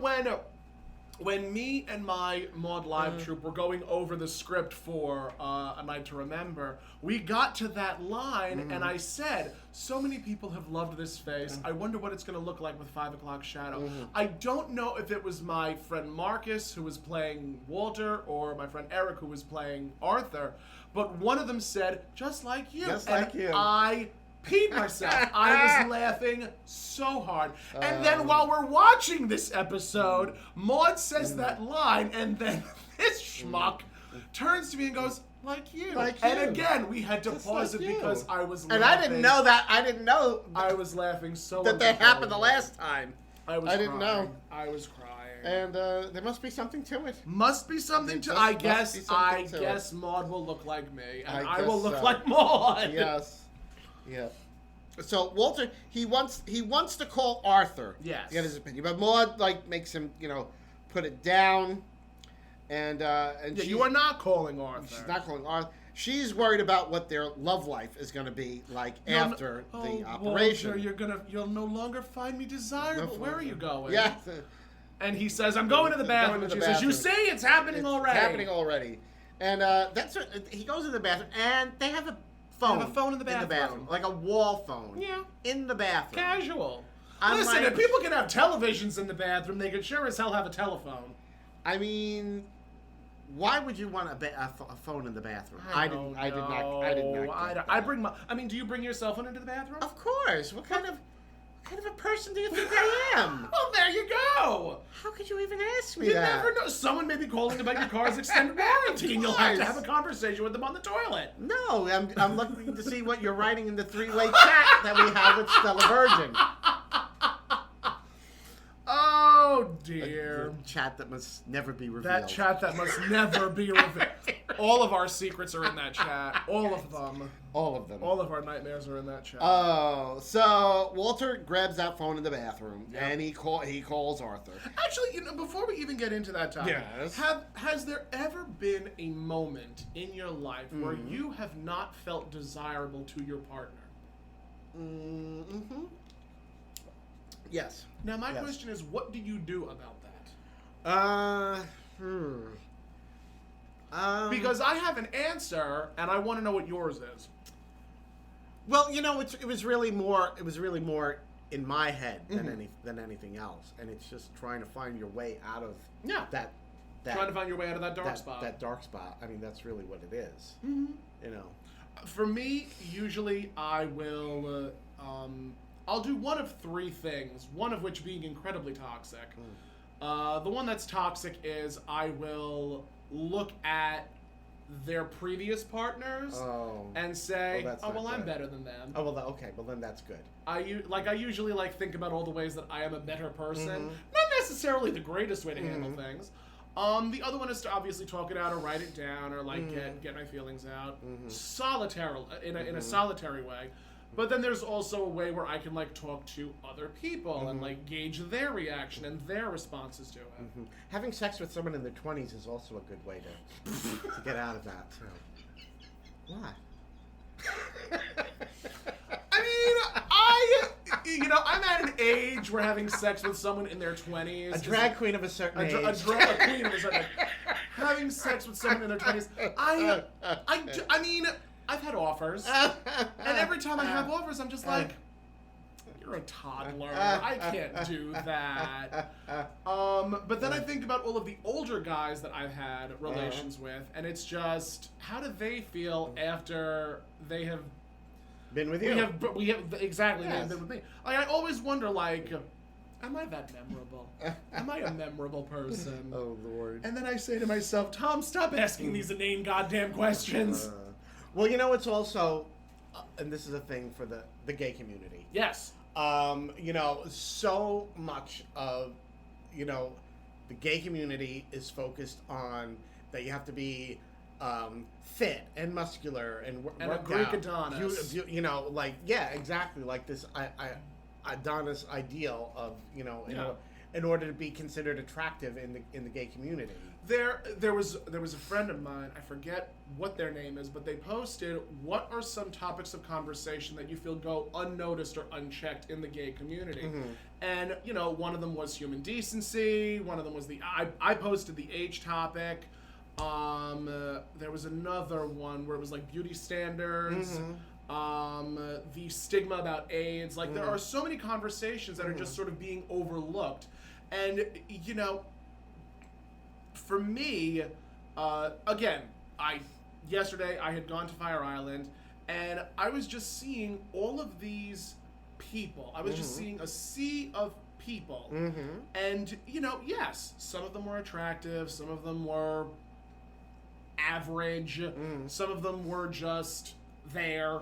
when me and my Maude Live troupe were going over the script for A Night to Remember, we got to that line and I said, so many people have loved this face. I wonder what it's going to look like with 5 o'clock shadow. I don't know if it was my friend Marcus who was playing Walter or my friend Eric who was playing Arthur, but one of them said, just like you. Just and like you. I peed myself. I was laughing so hard. And then while we're watching this episode, Maude says that line, and then this schmuck turns to me and goes, like you. Like and you. again, we had to Just pause like it you. because I was laughing. And I didn't know that. I didn't know I was laughing so that happened the uncontrollably. last time. I was I didn't crying. know. I was crying. And there must be something to it. Must be something to. There I must guess. be something I to guess Maude will look like me, and I I will guess look so. like Maude. Yes. Yeah. So Walter, he wants to call Arthur. Yes. To get his opinion, but Maude makes him put it down, and Yeah, she's- you are not calling Arthur. She's not calling Arthur. She's worried about what their love life is going to be like after the operation. Walter, you'll no longer find me desirable. Where are you going? Yeah. And he says, I'm going to the bathroom. Going to And the she says, you bathroom. see, it's happening It's already. happening already. And that's what he goes to the bathroom, and they have a phone. They have a phone in the bathroom. like a wall phone. Yeah. In the bathroom. Casual. I'm Listen, like- if people can have televisions in the bathroom, they could sure as hell have a telephone. I mean, why would you want a phone in the bathroom? I did not. I did not. Get I that. bring my. I mean, do you bring your cell phone into the bathroom? Of course. What kind of a person do you think I am? Well, there you go. How could you even ask me You that? never know. Someone may be calling about your car's extended warranty, and you'll have to course. have a conversation with them on the toilet. No, I'm looking to see what you're writing in the 3-way chat that we have with Stella Virgin. Oh dear. The chat that must never be revealed. That chat that must never be revealed. All of our secrets are in that chat. All of them. All of them. All of our nightmares are in that chat. Oh, so Walter grabs that phone in the bathroom Yeah. and he calls Arthur. Actually, before we even get into that topic, Yes. has there ever been a moment in your life where Mm-hmm. you have not felt desirable to your partner? Mm-hmm. Yes. Now, my Yes. question is, what do you do about that? Because I have an answer, and I want to know what yours is. Well, it was really more in my head than anything else, and it's just trying to find your way out of Yeah. that Trying to find your way out of that dark spot. That dark spot. I mean, that's really what it is. Mhm. For me, usually I will. I'll do one of three things. One of which being incredibly toxic. The one that's toxic is I will look at their previous partners and say, that's "Oh not well, I'm good. better than them." Oh well, okay. Well, then that's good. I usually think about all the ways that I am a better person. Mm-hmm. Not necessarily the greatest way to handle things. The other one is to obviously talk it out or write it down or get my feelings out in a solitary way. But then there's also a way where I can talk to other people and gauge their reaction and their responses to it. Having sex with someone in their 20s is also a good way to get out of that. Why? I'm at an age where having sex with someone in their 20s, A drag queen of a certain age. a queen of a certain age. Having sex with someone in their 20s, I mean, I've had offers, and every time I have offers, I'm just like, you're a toddler. I can't do that. But then I think about all of the older guys that I've had relations with, and it's just, how do they feel after they have Been with you. we have exactly Yes. they've been with me. I always wonder, am I that memorable? Am I a memorable person? Oh Lord. And then I say to myself, Tom, stop asking these inane goddamn questions. Well, you know, it's also, and this is a thing for the gay community. Yes. You know, so much of, you know, the gay community is focused on that you have to be fit and muscular and a Greek Adonis. You know, like, yeah, exactly, like this Adonis ideal of, you know, in order to be considered attractive in the gay community. There was a friend of mine, I forget what their name is, but they posted, what are some topics of conversation that you feel go unnoticed or unchecked in the gay community? Mm-hmm. And, you know, one of them was human decency, one of them was I posted the age topic. There was another one where it was like beauty standards, the stigma about AIDS. Like, there are so many conversations that are just sort of being overlooked. And, you know, for me, again, yesterday I had gone to Fire Island, and I was just seeing all of these people. I was just seeing a sea of people. And, you know, yes, some of them were attractive, some of them were average, some of them were just there.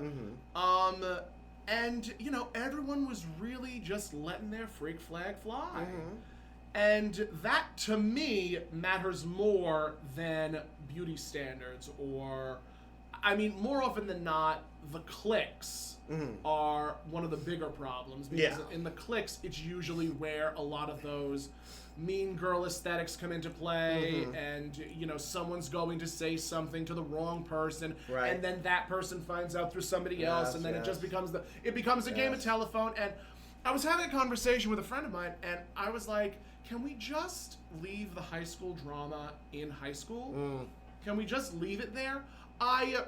And, you know, everyone was really just letting their freak flag fly. And that, to me, matters more than beauty standards or, I mean, more often than not, the cliques are one of the bigger problems. Because in the cliques, it's usually where a lot of those mean girl aesthetics come into play, and, you know, someone's going to say something to the wrong person, and then that person finds out through somebody else, and then it just becomes a game of telephone. And I was having a conversation with a friend of mine, and I was like, can we just leave the high school drama in high school? Can we just leave it there? I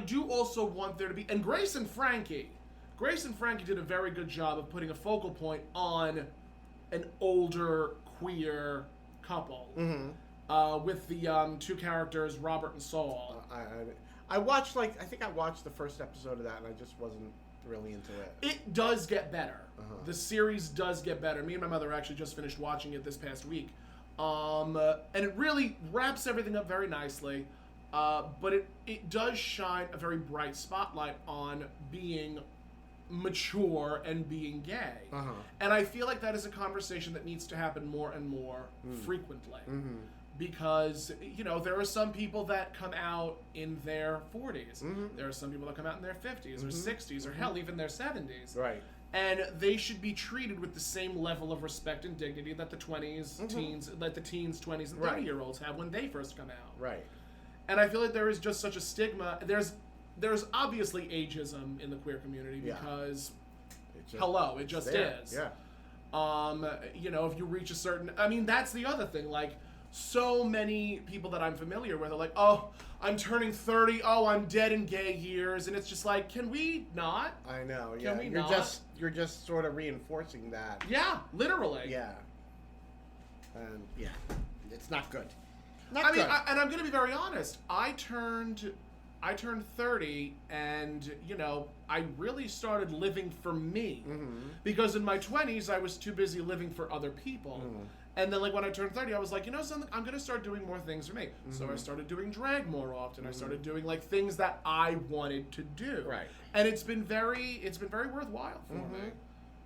do also want there to be, and Grace and Frankie did a very good job of putting a focal point on an older queer couple with the two characters, Robert and Saul. I watched, like, I think I watched the first episode of that, and I just wasn't really into it. It does get better. The series does get better. Me and my mother actually just finished watching it this past week. And it really wraps everything up very nicely. But it does shine a very bright spotlight on being mature and being gay. And I feel like that is a conversation that needs to happen more and more frequently. Because, you know, there are some people that come out in their 40s. There are some people that come out in their 50s or 60s or hell, even their 70s. Right. And they should be treated with the same level of respect and dignity that the teens, 20s, and 30-year-olds have when they first come out. Right. And I feel like there is just such a stigma. There's obviously ageism in the queer community because, it just is. Yeah. You know, if you reach a certain, I mean, that's the other thing. Like, so many people that I'm familiar with are like, oh, I'm turning 30. Oh, I'm dead in gay years. And it's just like, can we not? I know. Yeah. Can we you're not? You're just sort of reinforcing that. Yeah, literally. Yeah. Yeah. It's not good. I mean, and I'm going to be very honest. I turned 30, and, you know, I really started living for me. Because in my 20s, I was too busy living for other people. And then, like, when I turned 30, I was like, you know something? I'm going to start doing more things for me. So I started doing drag more often. I started doing, like, things that I wanted to do. Right. And it's been very worthwhile for me.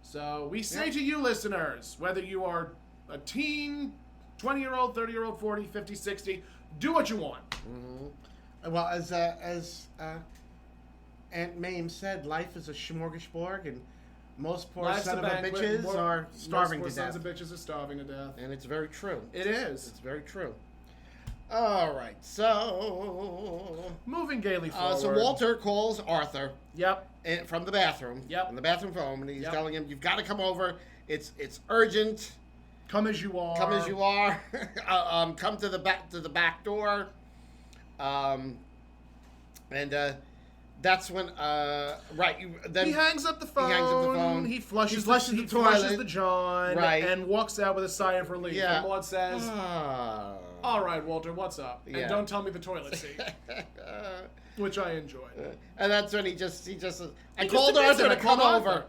So we say to you listeners, whether you are a teen, 20-year-old, 30-year-old, 40, 50, 60, do what you want. Well, as Aunt Mame said, life is a smorgasbord, and most poor Life's son a of a banquet, bitches are starving to most death. poor sons of bitches are starving to death. And it's very true. It is. It's very true. All right, so Moving gaily forward. so Walter calls Arthur. Yep. From the bathroom. Yep. In the bathroom phone, and he's telling him, "You've got to come over. It's urgent. Come as you are. Come as you are. Come to the back door." That's when then he hangs up the phone. He flushes the toilet. the John. Right. And walks out with a sigh of relief. Yeah. And Maude says, "All right, Walter, what's up? Yeah. And don't tell me the toilet seat." Which I enjoyed. And that's when he just I He called just admits Arthur it. to come Arthur. over.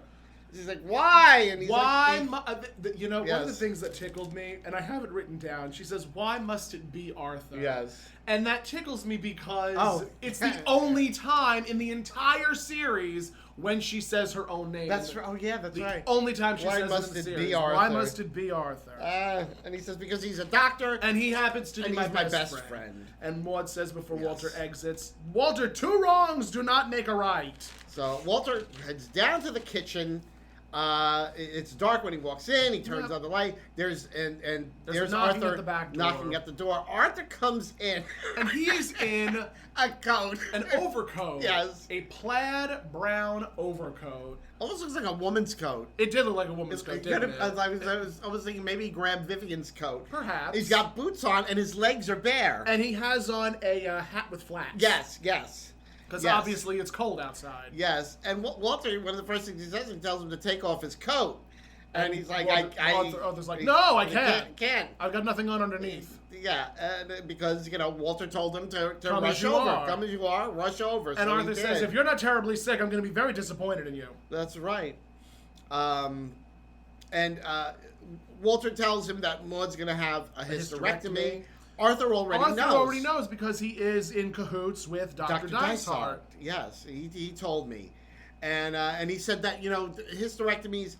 She's like, why? And he's Why? like, One of the Yes. things that tickled me, and I have it written down. She says, "Why must it be Arthur?" Yes. And that tickles me because Oh. it's the only time in the entire series when she says her own name. That's right. Oh, yeah, that's The right. only time she Why says must it in the it series. be Arthur? Why must it be Arthur? And he says, because he's a doctor. And he happens to be And my he's my best best friend. And Maude says before Yes. Walter exits, "Walter, 2 wrongs do not make a right." So Walter heads down to the kitchen. It's dark when he walks in. He turns on the light. There's knocking Arthur at the back door. knocking at the door. Arthur comes in. And he's in a coat, an overcoat. Yes. A plaid brown overcoat. Almost looks like a woman's coat. It did look like a woman's coat, didn't it? I was thinking maybe he grabbed Vivian's coat. Perhaps. He's got boots on and his legs are bare. And he has on a hat with flaps. Yes. Because Yes. obviously it's cold outside. Yes, and Walter, one of the first things he says, he tells him to take off his coat, and he's like, Arthur's like, "No, I can't. Can't. I've got nothing on underneath." Yeah, and because Walter told him to Come rush as you over, are. come as you are, rush over. And so he Arthur says, did. "If you're not terribly sick, I'm going to be very disappointed in you." That's right. And Walter tells him that Maude's going to have a hysterectomy. Arthur already knows because he is in cahoots with Dr. Dysart. Yes, he told me, and he said that hysterectomies,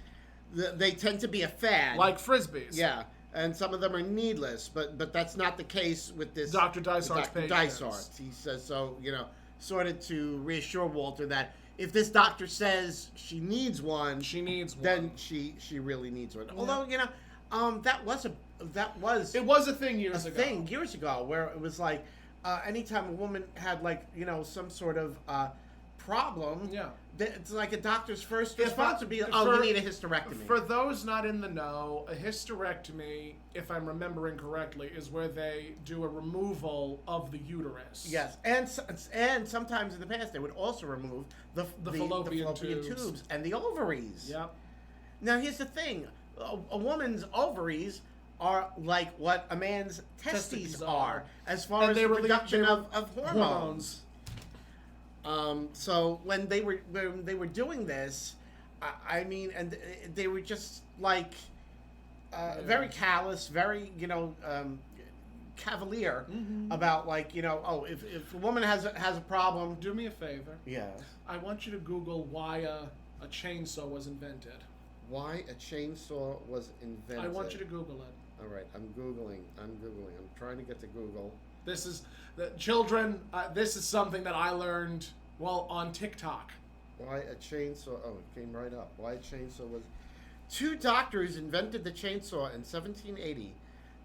they tend to be a fad, Like frisbees. yeah, and some of them are needless, but that's not the case with this Dr. Dysart's Dr. patients. Dysart. He says so, sort of to reassure Walter that if this doctor says she needs one, then she really needs one. Although that was It was a thing years ago. years ago where it was like anytime a woman had some sort of problem, it's like a doctor's first response would be, you need a hysterectomy. For those not in the know, a hysterectomy, if I'm remembering correctly, is where they do a removal of the uterus. Yes, and sometimes in the past they would also remove the fallopian tubes and the ovaries. Yep. Now here's the thing: a woman's ovaries are like what a man's testes are, as far as the production of hormones. So when they were doing this, and they were just very callous, very cavalier about if a woman has a problem. Do me a favor. Yes. I want you to Google why a chainsaw was invented. Why a chainsaw was invented. I want you to Google it. All right, I'm googling. I'm trying to get to Google. This is children. This is something that I learned on TikTok. Why a chainsaw? Oh, it came right up. Why a chainsaw was. 2 doctors invented the chainsaw in 1780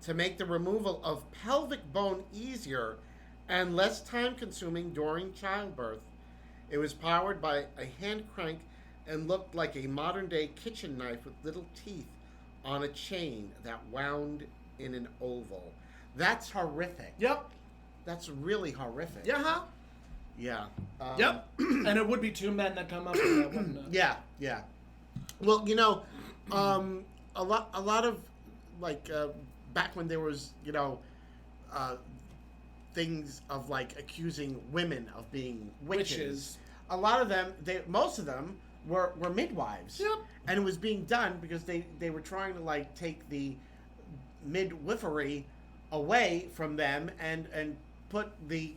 to make the removal of pelvic bone easier and less time-consuming during childbirth. It was powered by a hand crank and looked like a modern-day kitchen knife with little teeth on a chain that wound in an oval. That's horrific. Yep. That's really horrific. Yeah. Yeah. Yep. And it would be 2 men that come up with that, wouldn't it? Yeah. Well, a lot of back when there was things of accusing women of being witches. A lot of them, most of them were midwives. Yep. And it was being done because they were trying to take the midwifery away from them and put the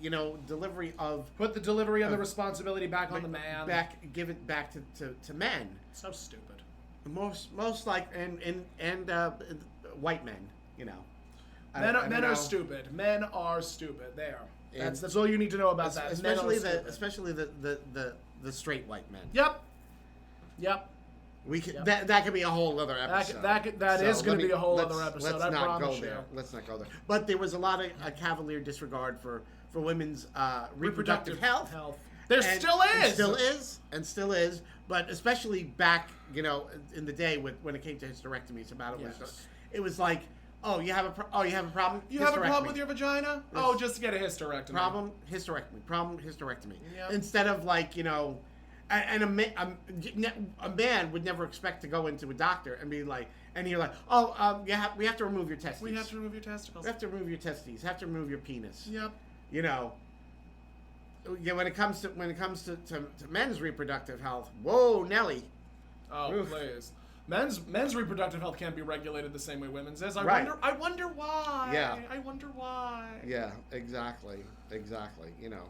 delivery of the responsibility back on the man. Give it back to men. So stupid. Most and white men, Men are stupid. Men are stupid. They are. That's all you need to know about that. Especially the straight white men. Yep. We could that could be a whole other episode. That is going to be a whole other episode. Let's not go there. Let's not go there. But there was a lot of cavalier disregard for women's reproductive health. There still still is. But especially back, in the day when it came to hysterectomies, it was like, oh, you have a problem. You have a problem with your vagina? Oh, just get a hysterectomy. Problem hysterectomy. Yep. Instead of and a man would never expect to go into a doctor and be like, and you're like, we have to remove your testes. We have to remove your testicles. We have to remove your testes. Have to remove your penis. Yep. When it comes to men's reproductive health, whoa, Nelly. Oh, Oof. please. Men's reproductive health can't be regulated the same way women's is. I Right. wonder why. Yeah. I wonder why. Yeah, exactly. You know,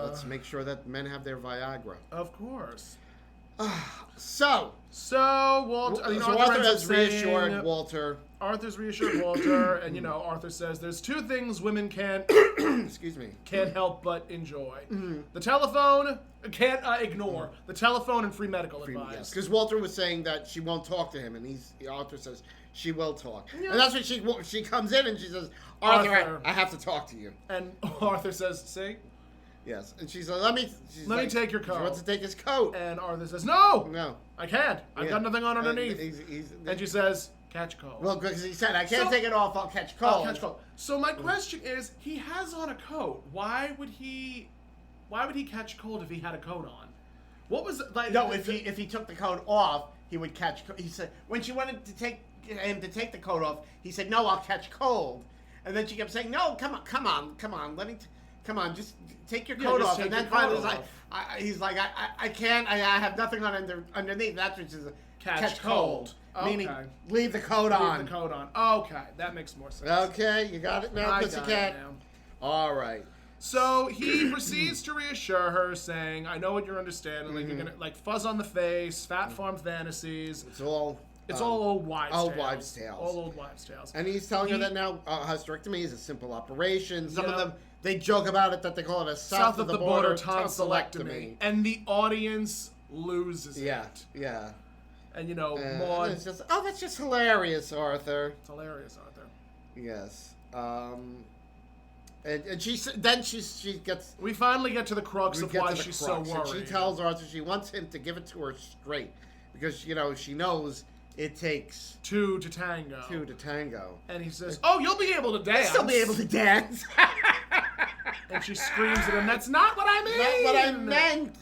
let's make sure that men have their Viagra. Of course. So Walter, Arthur ends up has reassured saying- Walter. Arthur's reassured Walter, and Arthur says there's two things women can't Excuse me. can't help but enjoy: Mm-hmm. the telephone, can't ignore the telephone, and free medical advice. Yes, because Walter was saying that she won't talk to him, and Arthur says she will talk, Yeah. and that's when she comes in and she says, Arthur, Arthur. I have to talk to you. And Arthur says, "See," Yes, and she's like, let me take your coat. She wants to take his coat. and Arthur says, "No, No. I can't. I've got nothing on underneath." And And she says, "Catch cold." well, because he said, I can't So- take it off, I'll catch cold. I'll catch cold. So my question is, he has on a coat. Why would he catch cold if he had a coat on? What was it like? No, if he took the coat off, he would catch. He said when she wanted to take him to take the coat off, he said, "No, I'll catch cold." And then she kept saying, "No, come on, let me, come on, just take your coat just off." take And then your coat finally, off. he's like, I can't, I have nothing on underneath. That's what she's Catch cold. meaning Okay. leave the coat on. Leave the coat on. Okay, that makes more sense. Okay, you got it now, I got pussycat. it now. All right. So he proceeds to reassure her, saying, "I know what you're understanding. Like Mm-hmm. you're gonna fuzz on the face, fat farm fantasies. It's all. It's all old wives' old tales. wives' tales. All old wives' tales." And he's telling her He- that now hysterectomy is a simple operation. Some of Yeah. them, they joke about it that they call it a South of the border tonsillectomy. tonsillectomy, and the audience loses Yeah, it. yeah. And And Maude, it's just, oh, that's just hilarious, Arthur. it's hilarious, Arthur. Yes. And then she gets. We finally get to the crux We of get why to the she's crux, so and worried. she tells Arthur she wants him to give it to her straight because she knows it takes two to tango. two to tango. And he says, "Oh, you'll be able to dance." Still be able to dance. And she screams at him, "That's not what I mean." Not what I meant.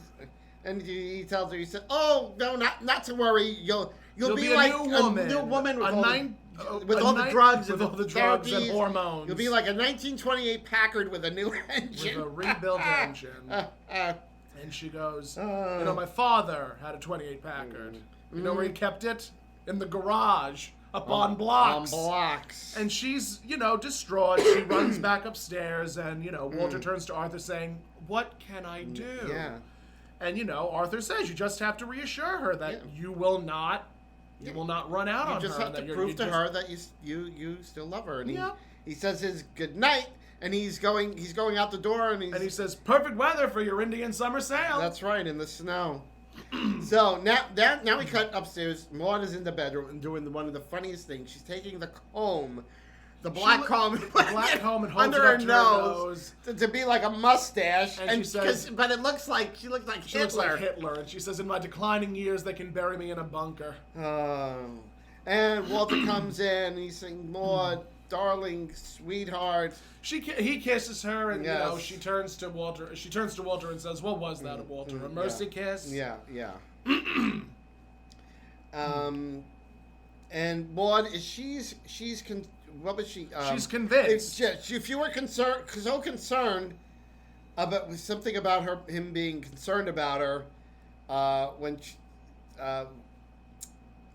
And he tells her, he said, "Oh no, not to worry. You'll be a like new woman. a new woman with A all nine- with a all the nine- drugs with and all the drugs and therapies. hormones. You'll be like a 1928 Packard with a new With engine." a rebuilt engine. And she goes, my father had a 28 Packard. You know where he kept it? In the garage, up on blocks. On blocks. And she's, distraught. She runs back upstairs, and, Walter turns to Arthur saying, "What can I do?" Yeah. And, Arthur says, you just have to reassure her that you will not run out on her. You just have and to that prove to her that you still love her. And Yep. he says his good night, and he's going out the door, and he says, "Perfect weather for your Indian summer sail." That's right, in the snow. So now we cut upstairs. Maude is in the bedroom and doing one of the funniest things. She's taking the comb, the black comb, and holds under it her up to nose to be like a mustache. And she says, but it looks like she looks like She Hitler. looks like Hitler, and she says, "In my declining years, they can bury me in a bunker." And Walter comes in, and he's saying, "Maude, darling, sweetheart." He kisses her, and Yes. she turns to Walter. She turns to Walter and says, "What was that, Walter? A mercy kiss?" Yeah. And Maude, what was she? She's convinced. If you were so concerned about something about him being concerned about her, when she,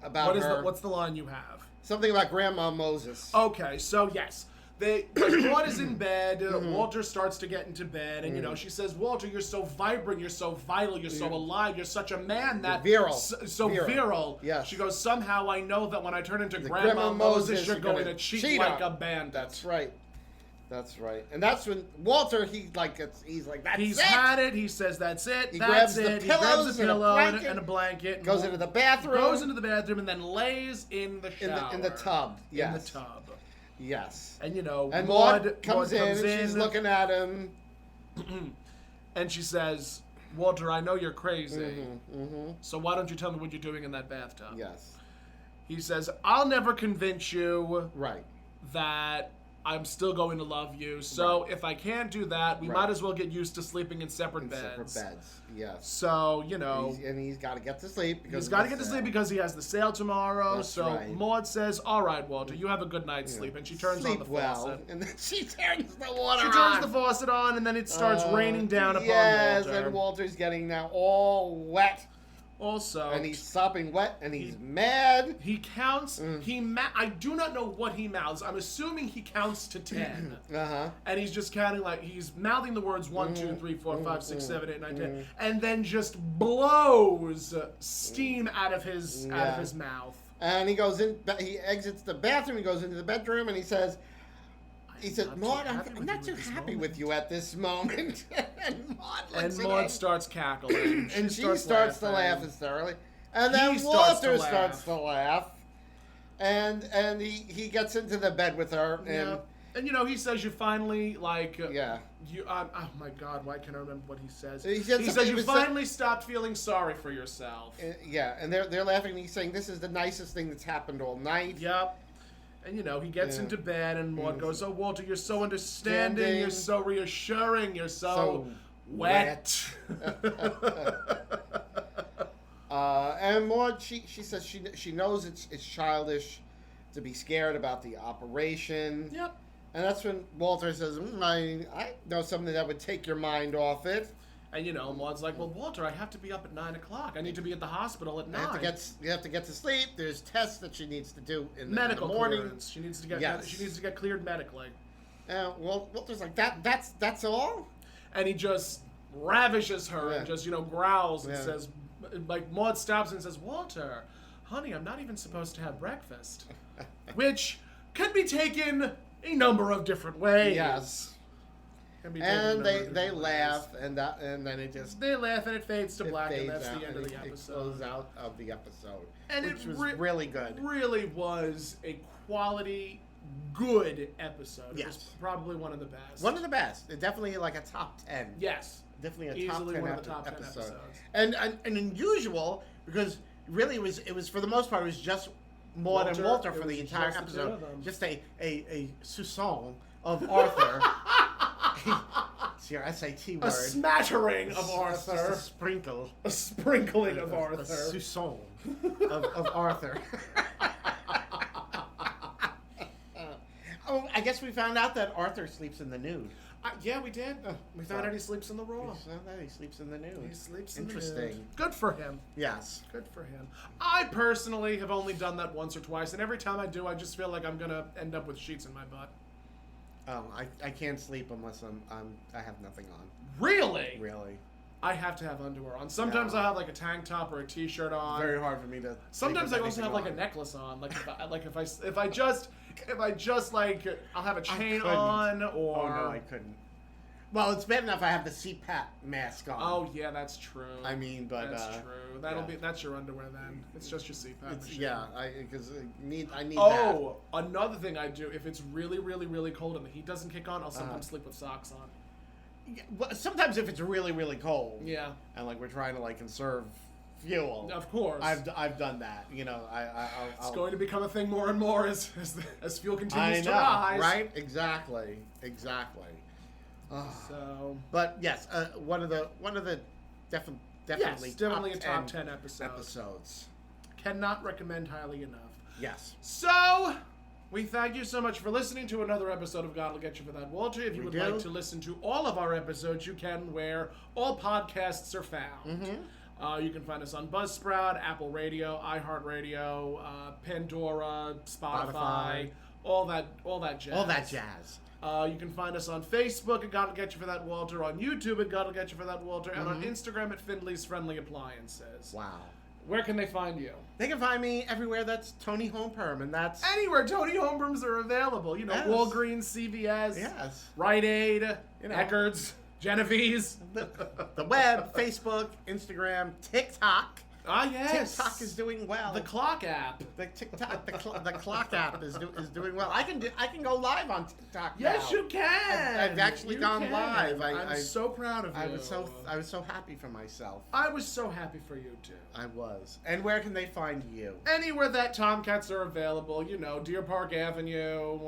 about her, What's the line you have? something about Grandma Moses. Okay, so yes. Maude is in bed. Walter starts to get into bed, and she says, "Walter, you're so vibrant, you're so vital, you're so alive, you're such a man that Virile. so virile." Yes. She goes, "Somehow I know that when I turn into Grandma Grandma Moses, you're you're going gonna to cheat cheat like on." a bandit." That's right. And that's when Walter, he's like, "That's He's it." had it. He says, "That's it. He That's grabs the it." He grabs pillows a and a pillow blanket, and a blanket. Goes into the bathroom. And then lays in the shower. in the tub. Yes. In the tub. Yes. And And Maude Maude comes in, and she's looking at him. and she says, "Walter, I know you're crazy. So why don't you tell me what you're doing in that bathtub?" Yes. He says, "I'll never convince you Right. that I'm still going to love you. So if I can't do that, we might as well get used to sleeping in separate beds." Separate beds. Yes. So, He's got to get to sleep because he's got to get to sleep because he has the sale tomorrow. That's so right. Maude says, "All right, Walter, you have a good night's sleep." And she turns sleep on the well, faucet. and then she turns the water She on. turns the faucet on, and then it starts raining down upon Yes, Walter. and Walter's getting now all wet. Also, and he's sopping wet, and he's mad. He counts. I do not know what he mouths. I'm assuming he counts to 10. And he's just counting like he's mouthing the words 1, 2, 3, 4, 5, 6, 7, 8, 9, 10, and then just blows steam out of his mouth. And he goes in. He exits the bathroom. He goes into the bedroom, and he says, "Maude, I'm not too happy with you at this moment." And Maude starts cackling. And she starts to laugh hysterically. And then Walter starts to laugh. And he gets into the bed with her. And he says you finally, like... You, oh my God, why can't I remember what he says? He says you finally stopped feeling sorry for yourself. And they're laughing, and he's saying this is the nicest thing that's happened all night. Yep. And he gets into bed, and Maude goes, "Oh, Walter, you're so understanding, you're so reassuring, you're so wet." And Maude, she says she knows it's childish to be scared about the operation. Yep. And that's when Walter says, I know something that would take your mind off it. And Maude's like, "Well, Walter, I have to be up at 9 o'clock. I need to be at the hospital at 9. You have to get to sleep. There's tests that she needs to do in the morning. Clearance. She needs to get cleared medically." Well, Walter's like, that's all? And he just ravishes her and just growls and says, like, Maude stops and says, "Walter, honey, I'm not even supposed to have breakfast," which can be taken a number of different ways. Yes. And they laugh, and then it just... They laugh, and it fades to black, and that's the end of the episode. It closes out of the episode, and which was really good. Really was a quality, good episode. Yes. It was probably one of the best. One of the best. Definitely like a top 10. Yes. Definitely a top 10 one of the top 10 episodes. And unusual, because really it was for the most part, it was just Maude and Walter for the entire episode. Just a soupçon of Arthur. It's your SAT word. A smattering of Arthur. Just a sprinkle. A sprinkling of Arthur. A soupçon of Arthur. I guess we found out that Arthur sleeps in the nude. Yeah, we did. We found out he sleeps in the raw. We found out he sleeps in the nude. He sleeps in the nude. Interesting. Good for him. Yes. Good for him. I personally have only done that once or twice, and every time I do, I just feel like I'm gonna end up with sheets in my butt. I can't sleep unless I have nothing on. Really? Really. I have to have underwear on. Sometimes I have like a tank top or a t-shirt on. Very hard for me to. Sometimes I also have like a necklace on. Like if I just like I'll have a chain on or. Oh no, I couldn't. Well, it's bad enough I have the CPAP mask on. Oh yeah, that's true. I mean, but that's true. That's your underwear then. It's just your CPAP machine. Yeah, because I need that. Oh, another thing I do if it's really, really, really cold and the heat doesn't kick on, I'll sometimes sleep with socks on. Yeah, well, sometimes if it's really, really cold. Yeah. And like we're trying to like conserve fuel. Of course. I've done that. It's going to become a thing more and more as fuel continues to rise. Right? Exactly. So, but yes, one of the definitely a top 10 episodes. Cannot recommend highly enough. Yes. So, we thank you so much for listening to another episode of God Will Get You For That, Walter. If you would like to listen to all of our episodes, you can where all podcasts are found. You can find us on Buzzsprout, Apple Radio, iHeartRadio, Pandora, Spotify, all that jazz. All that jazz. You can find us on Facebook at God Will Get You For That, Walter, on YouTube at God Will Get You For That, Walter, and on Instagram at Findley's Friendly Appliances. Wow. Where can they find you? They can find me everywhere that's Toni Homeperm, and that's... Anywhere Toni Homeperms are available. Yes. Walgreens, CVS, yes. Rite Aid, Eckerd's, Genevieve's. The web, Facebook, Instagram, TikTok. Ah, yes. TikTok is doing well. The clock app. The TikTok, the clock app is doing well. I can go live on TikTok now. Yes, you can. I've actually gone live. I'm so proud of you. I was so happy for myself. I was so happy for you too. I was. And where can they find you? Anywhere that Tomcats are available. Deer Park Avenue,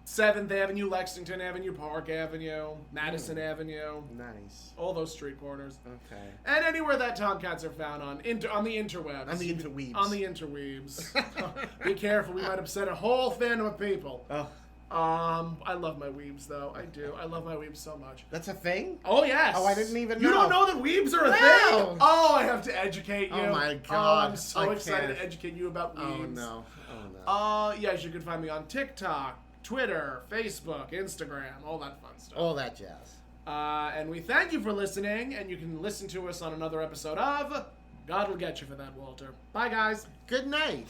7th Avenue, Lexington Avenue, Park Avenue, Madison Avenue. Nice. All those street corners. Okay. And anywhere that Tomcats are found on the interwebs. On the interweebs. On the interweebs. Be careful, we might upset a whole fandom of people. Oh. I love my weebs, though. I do. I love my weebs so much. That's a thing? Oh, yes. Oh, I didn't even know. You don't know that weebs are a No. thing? Oh, I have to educate you. Oh, my Oh, God. I'm so I excited can't. to educate you about Oh, weebs. no. Oh, no. Yes, you can find me on TikTok, Twitter, Facebook, Instagram, all that fun stuff. All that jazz. And we thank you for listening, and you can listen to us on another episode of God Will Get You for That, Walter. Bye, guys. Good night.